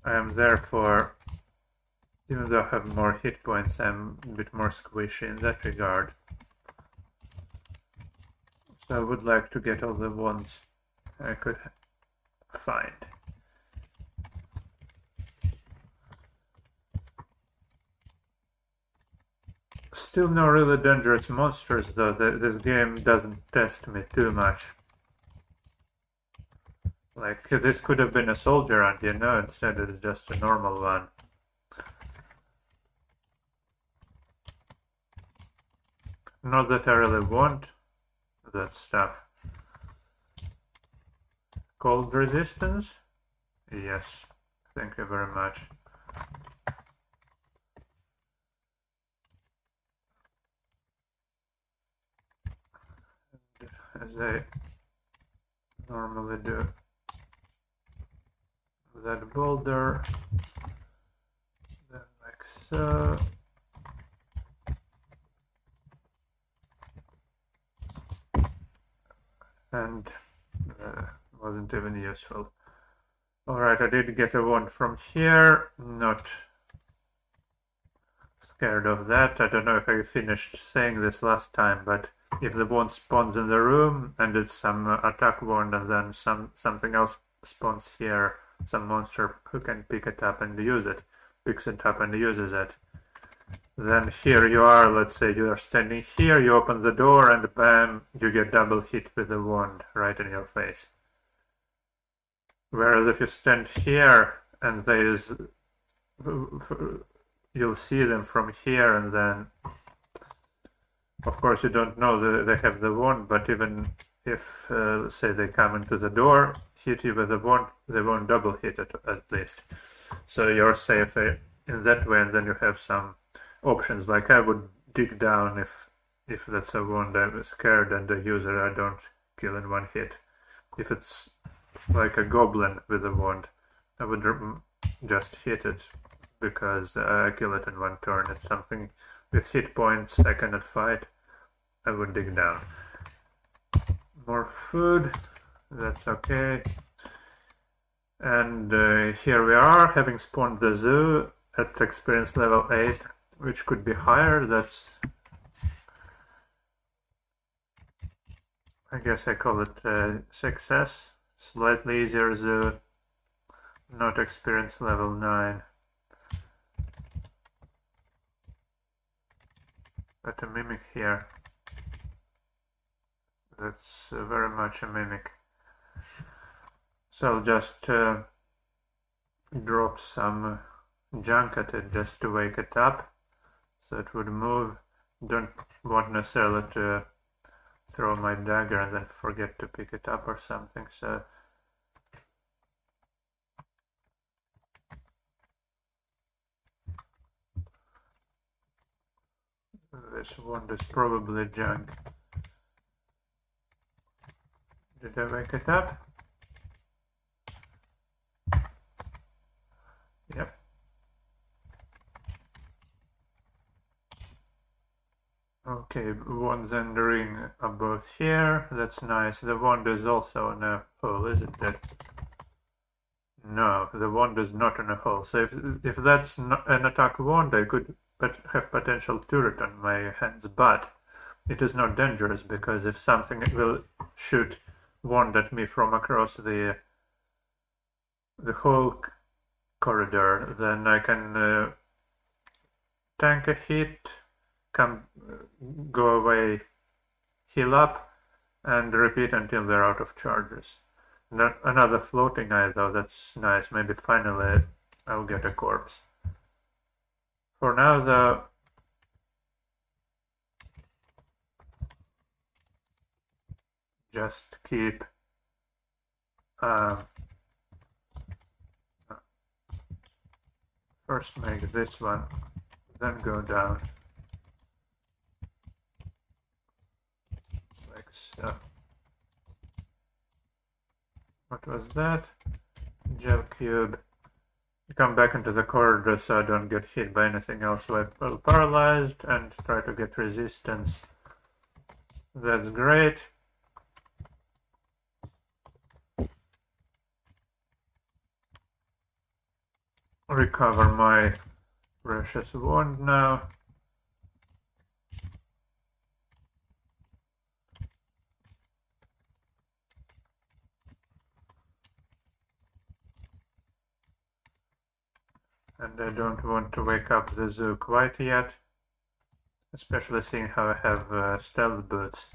I am therefore, even though I have more hit points, I'm a bit more squishy in that regard. So I would like to get all the wands I could find. Still no really dangerous monsters though. This game doesn't test me too much. Like, this could have been a soldier ant, you know, instead it's just a normal one. Not that I really want that stuff. Cold resistance? Yes, thank you very much. as I normally do. That boulder, then like so. And wasn't even useful. Alright, I did get a wand from here, not scared of that. I don't know if I finished saying this last time, but if the wand spawns in the room and it's some attack wand and then something else spawns here, some monster who can pick it up and use it, picks it up and uses it. Then here you are, let's say you are standing here, you open the door and bam, you get double hit with the wand right in your face. Whereas if you stand here and there's, you'll see them from here, and then of course you don't know they have the wand, but even if say they come into the door, hit you with the wand, they won't double hit it at least. So you're safe in that way, and then you have some options. Like I would dig down if that's a wand I'm scared and the user I don't kill in one hit. If it's like a goblin with a wand, I would just hit it because I kill it in one turn. It's something with hit points I cannot fight. I would dig down. More food, that's okay. And here we are, having spawned the zoo at experience level 8, which could be higher. That's, I guess I call it success. Slightly easier zoo, not experience level 9. But a mimic here. That's very much a mimic. So I'll just drop some junk at it just to wake it up, so it would move. Don't want necessarily to throw my dagger and then forget to pick it up or something, so this wand is probably junk. Did I wake it up? Yep. Okay, wands and the ring are both here. That's nice. The wand is also in a hole, isn't it? No, the wand is not in a hole. So if that's not an attack wand, I could have potential turret on my hands, but it is not dangerous because if something will shoot wand at me from across the whole corridor, then I can tank a hit, go away, heal up, and repeat until they're out of charges. Another floating eye though, that's nice. Maybe finally I'll get a corpse. For now though, just keep first make this one, then go down like so. What was that? Gel cube. Come back into the corridor so I don't get hit by anything else while paralyzed, and try to get resistance. That's great. Recover my precious wand now. And I don't want to wake up the zoo quite yet, especially seeing how I have stealth boots.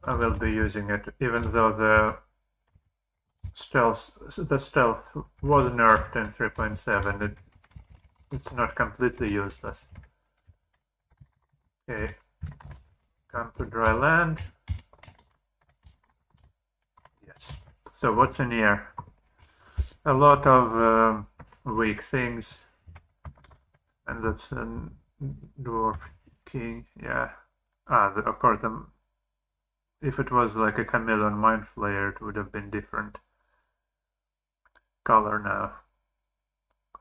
I will be using it, even though the stealth was nerfed in 3.7. It's not completely useless. Okay, come to dry land. Yes. So what's in here? A lot of weak things, and that's a dwarf king. Yeah, Of course, if it was like a chameleon mind flayer, it would have been different color now.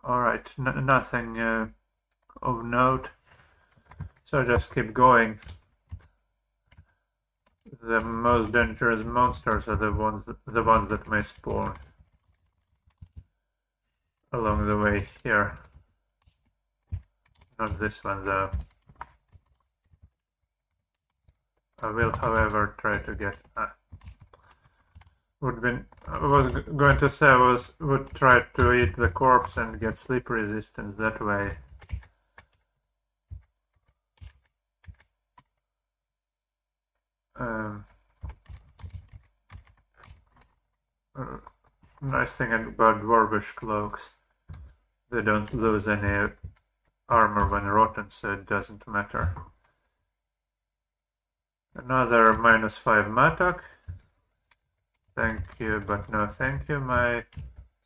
Alright, nothing of note. So just keep going. The most dangerous monsters are the ones that may spawn along the way here. Not this one though. I will, however, try to get. I was going to say would try to eat the corpse and get sleep resistance that way. Nice thing about dwarvish cloaks, they don't lose any armor when rotten, so it doesn't matter. Another -5 mattock. Thank you, but no thank you. My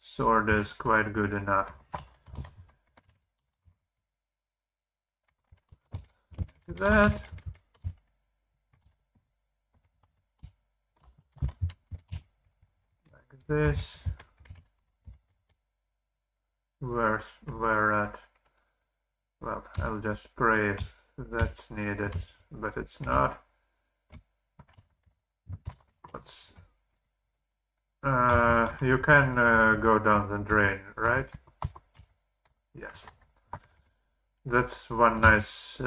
sword is quite good enough. That. Like this. Where at? Well, I'll just spray if that's needed, but it's not. You can go down the drain, right? Yes. That's one nice,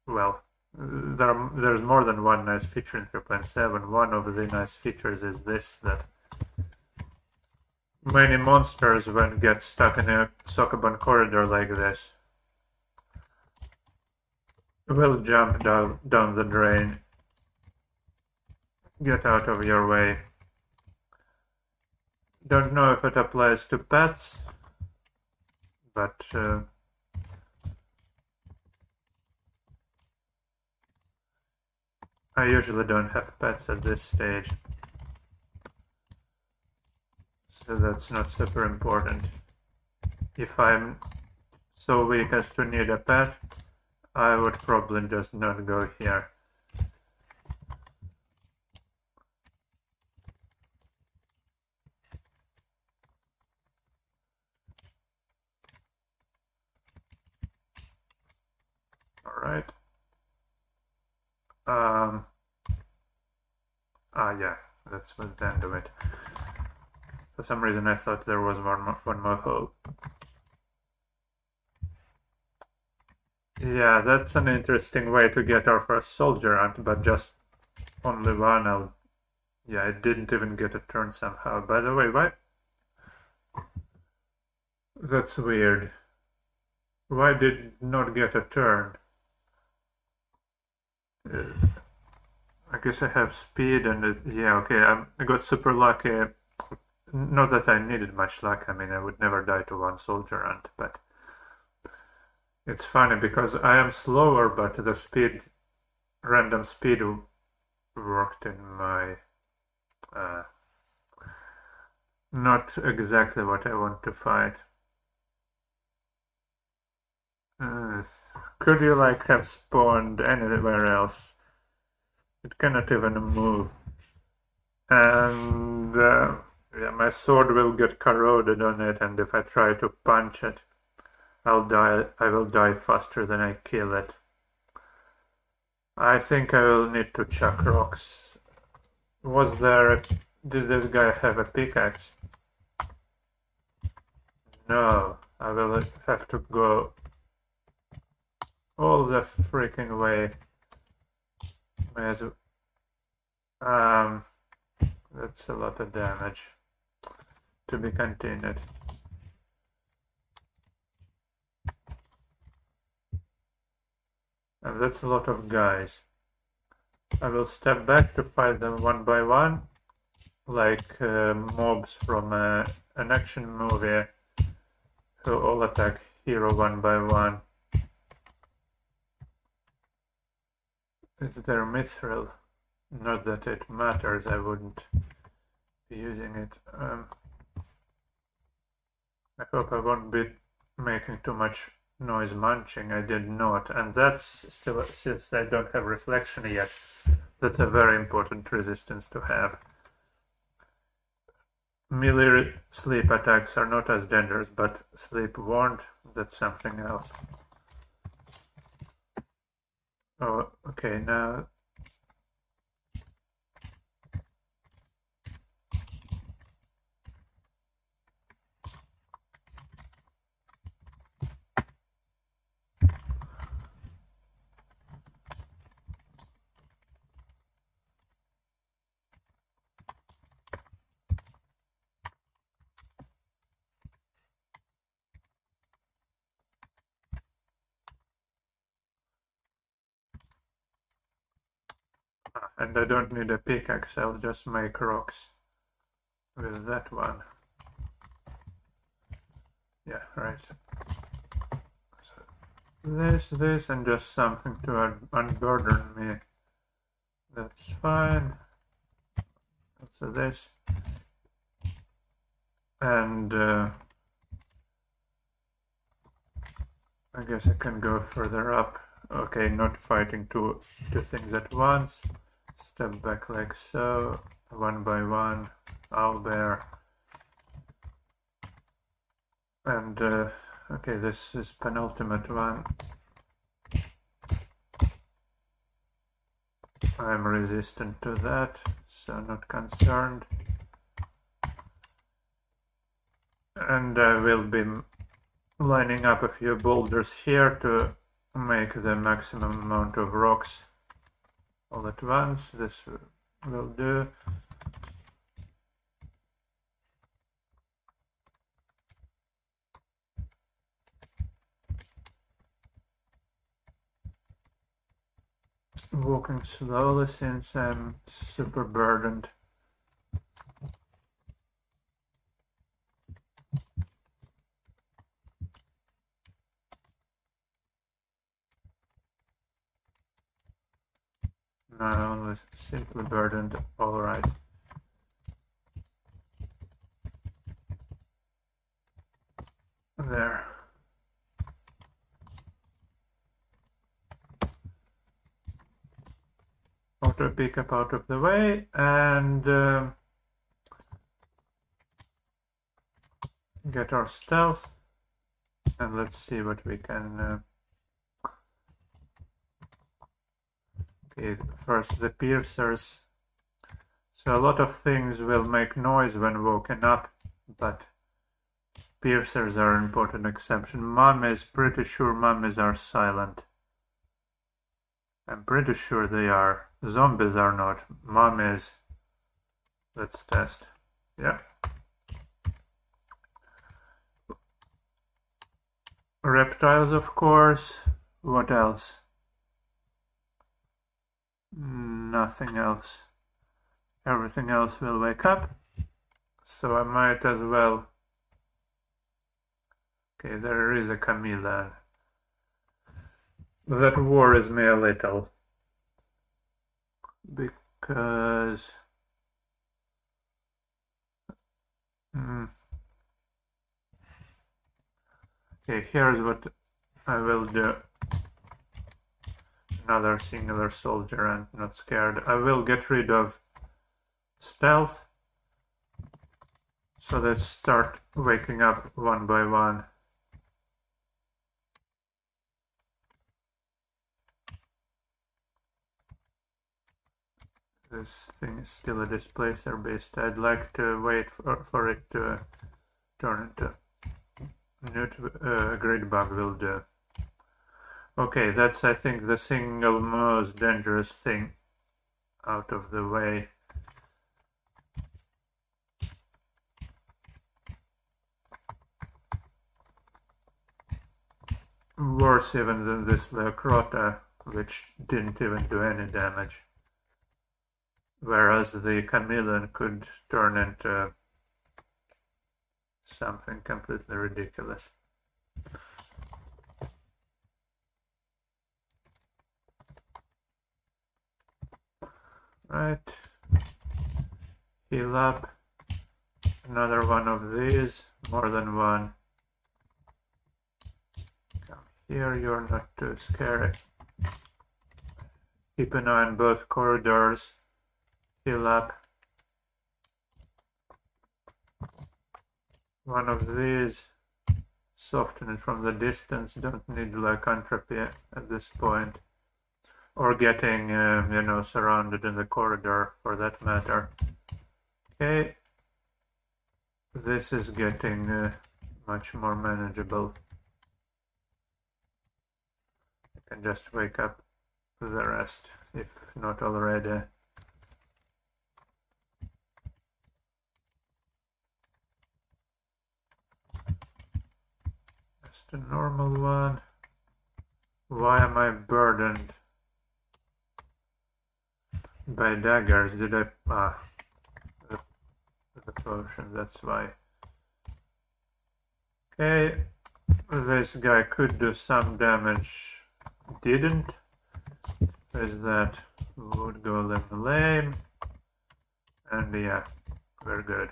well, there's more than one nice feature in 3.7. One of the nice features is this, that many monsters, when get stuck in a Sokoban corridor like this, will jump down the drain. Get out of your way. Don't know if it applies to pets, but I usually don't have pets at this stage, so that's not super important. If I'm so weak as to need a pet, I would probably just not go here. Alright. Yeah, that's the end of it. For some reason I thought there was one more hole. Yeah, that's an interesting way to get our first soldier ant, but just only one. Yeah, I didn't even get a turn somehow. By the way, why? That's weird. Why did it not get a turn? I guess I have speed and yeah, okay, I got super lucky. Not that I needed much luck, I mean, I would never die to one soldier ant, but it's funny because I am slower, but the random speed worked in my, not exactly what I want to fight. Could you like have spawned anywhere else? It cannot even move. And yeah, my sword will get corroded on it, and if I try to punch it, I'll die. I will die faster than I kill it. I think I will need to chuck rocks. Did this guy have a pickaxe? No, I will have to go all the freaking way. That's a lot of damage. To be continued. And that's a lot of guys. I will step back to fight them one by one, like mobs from an action movie who all attack hero one by one. Is there mithril? Not that it matters, I wouldn't be using it. I hope I won't be making too much noise munching, I did not, and that's still, since I don't have reflection yet, that's a very important resistance to have. Melee sleep attacks are not as dangerous, but sleep warned, that's something else. Oh, okay, now and I don't need a pickaxe, I'll just make rocks with that one. Yeah, right. So this, and just something to unburden me. That's fine. So this. And I guess I can go further up. Okay, not fighting two things at once. Step back like so, one by one, owlbear. And okay, this is penultimate one. I'm resistant to that, so not concerned. And I will be lining up a few boulders here to make the maximum amount of rocks all at once. This will do. Walking slowly since I'm super burdened. No, only simply burdened. All right. There. Auto pickup out of the way, and get our stealth, and let's see what we can. Okay, first the piercers. So a lot of things will make noise when woken up, but piercers are an important exception. Mummies, pretty sure mummies are silent. I'm pretty sure they are. Zombies are not. Mummies. Let's test. Yeah. Reptiles, of course. What else? Nothing else. Everything else will wake up. So I might as well. Okay, there is a chameleon. That worries me a little. Because okay, here's what I will do. Another singular soldier and not scared. I will get rid of stealth. So let's start waking up one by one. This thing is still a displacer beast. I'd like to wait for it to turn into grid bug will do. Okay, that's I think the single most dangerous thing out of the way. Worse even than this Leocrota, which didn't even do any damage. Whereas the chameleon could turn into something completely ridiculous. Right. Heal up. Another one of these. More than one. Come here you're not too scary. Keep an eye on both corridors. Heal up. One of these. Soften it from the distance. Don't need lycanthropy at this point. Or getting, you know, surrounded in the corridor for that matter. Okay. This is getting much more manageable. I can just wake up the rest, if not already. Just a normal one. Why am I burdened by daggers? Did I... the potion, that's why. Okay, this guy could do some damage. Didn't. There's that wood golem lame. And yeah, we're good.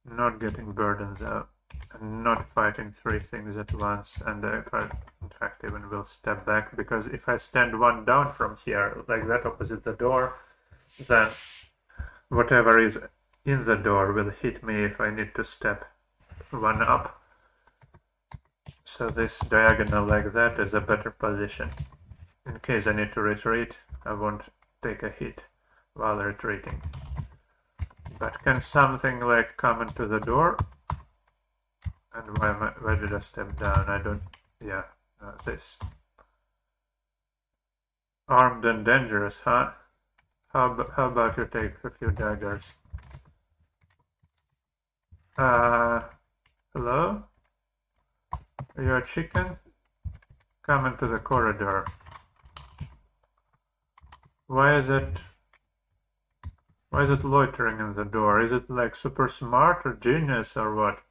Not getting burdened though. And not fighting three things at once. And if I, in fact, even will step back, because if I stand one down from here, like that opposite the door, then whatever is in the door will hit me if I need to step one up. So this diagonal like that is a better position. In case I need to retreat, I won't take a hit while retreating. But can something like come into the door? And why did I step down? I don't... yeah, this. Armed and dangerous, huh? How about you take a few daggers? Hello? Are you a chicken? Come into the corridor. Why is it loitering in the door? Is it like super smart or genius or what?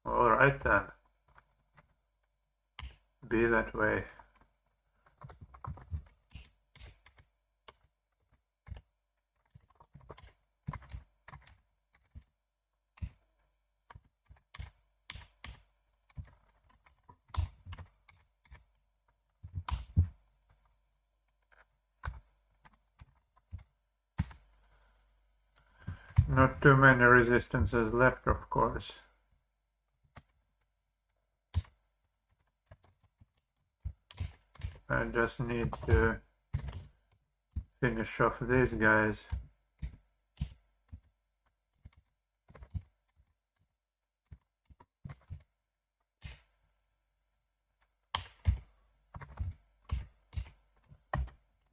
Alright then. Be that way. Not too many resistances left, of course. I just need to finish off these guys.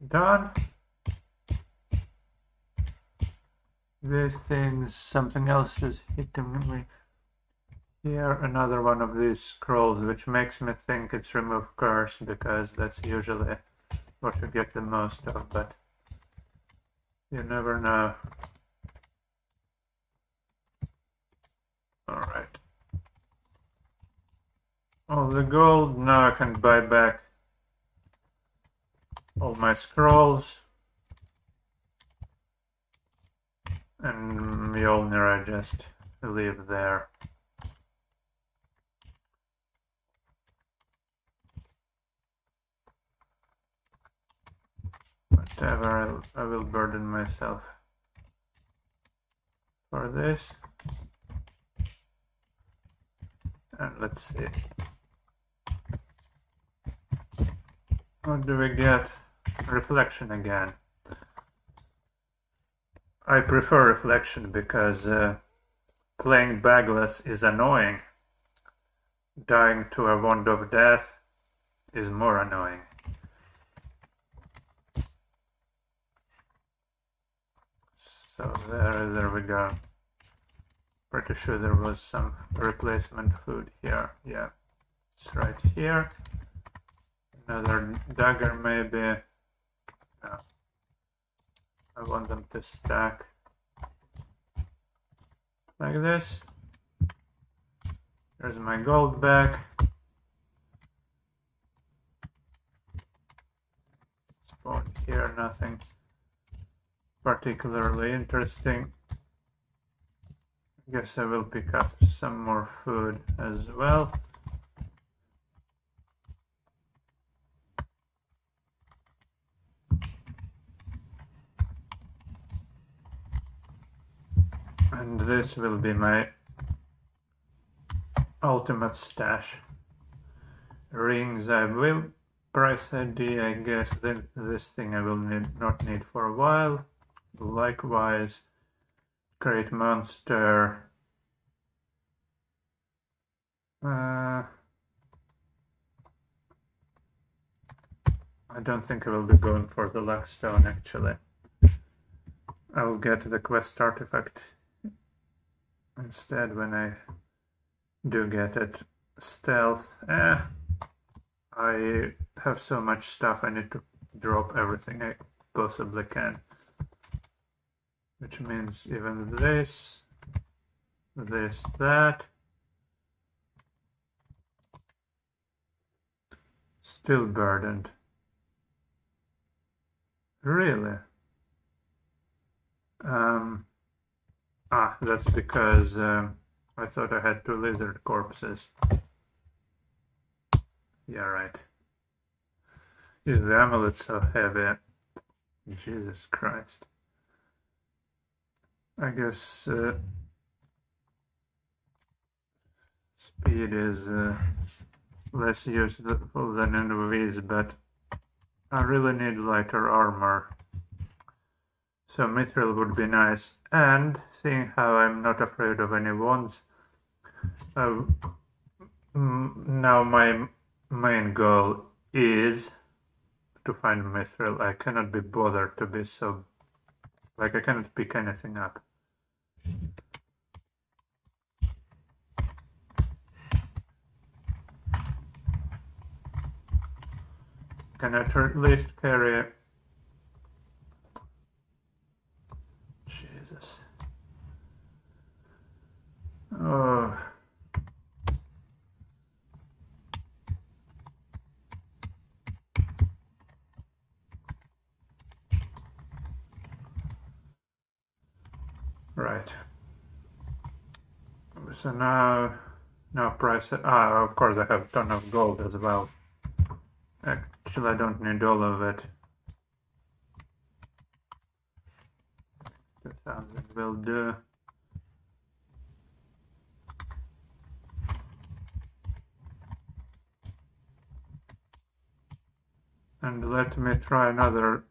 Done. These things, something else is hitting me. Here, another one of these scrolls, which makes me think it's remove curse, because that's usually what you get the most of, but you never know. Alright. All the gold, now I can buy back all my scrolls. And Mjolnir I just leave there. Whatever, I will burden myself for this. And let's see. What do we get? Reflection again. I prefer reflection because playing bagless is annoying. Dying to a wand of death is more annoying. So there we go. Pretty sure there was some replacement food here. Yeah, it's right here. Another dagger maybe. No. I want them to stack like this. There's my gold back. Spawn here, nothing particularly interesting. Guess I will pick up some more food as well. And this will be my ultimate stash. Rings I will. Price ID, I guess this thing I will not need for a while. Likewise, Great Monster. I don't think I will be going for the luck stone actually. I will get the quest artifact instead when I do get it. Stealth. I have so much stuff I need to drop everything I possibly can. Which means even this, that. Still burdened. Really? That's because I thought I had 2 lizard corpses. Yeah, right. Is the amulet so heavy? Jesus Christ. I guess speed is less useful than in V's, but I really need lighter armor. So mithril would be nice. And seeing how I'm not afraid of any wands, now my main goal is to find mithril. I cannot be bothered to be so... like I cannot pick anything up. Can I at least carry... Jesus. Oh. Right. So now price... of course I have a ton of gold as well. Actually, I don't need all of it. 2,000 will do. And let me try another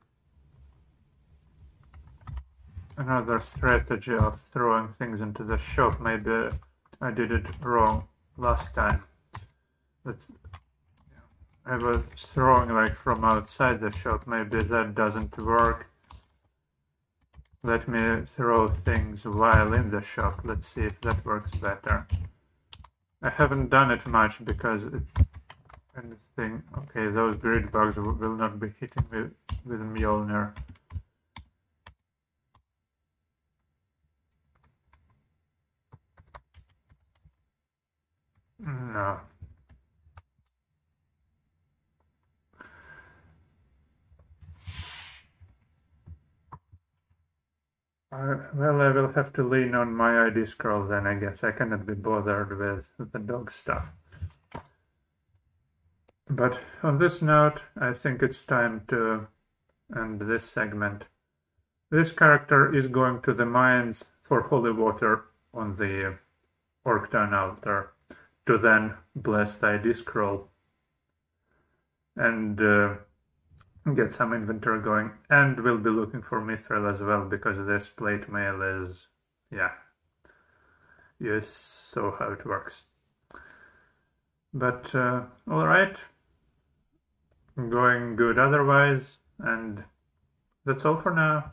strategy of throwing things into the shop. Maybe I did it wrong last time. I was throwing like from outside the shop. Maybe that doesn't work. Let me throw things while in the shop. Let's see if that works better. I haven't done it much because anything... Okay, those grid bugs will not be hitting me with Mjolnir. No. Well, I will have to lean on my ID scroll then, I guess. I cannot be bothered with the dog stuff. But on this note, I think it's time to end this segment. This character is going to the mines for holy water on the Orktown altar to then bless the ID scroll and get some inventory going, and we'll be looking for mithril as well, because this plate mail is, yeah, you saw how it works. But alright, going good otherwise, and that's all for now.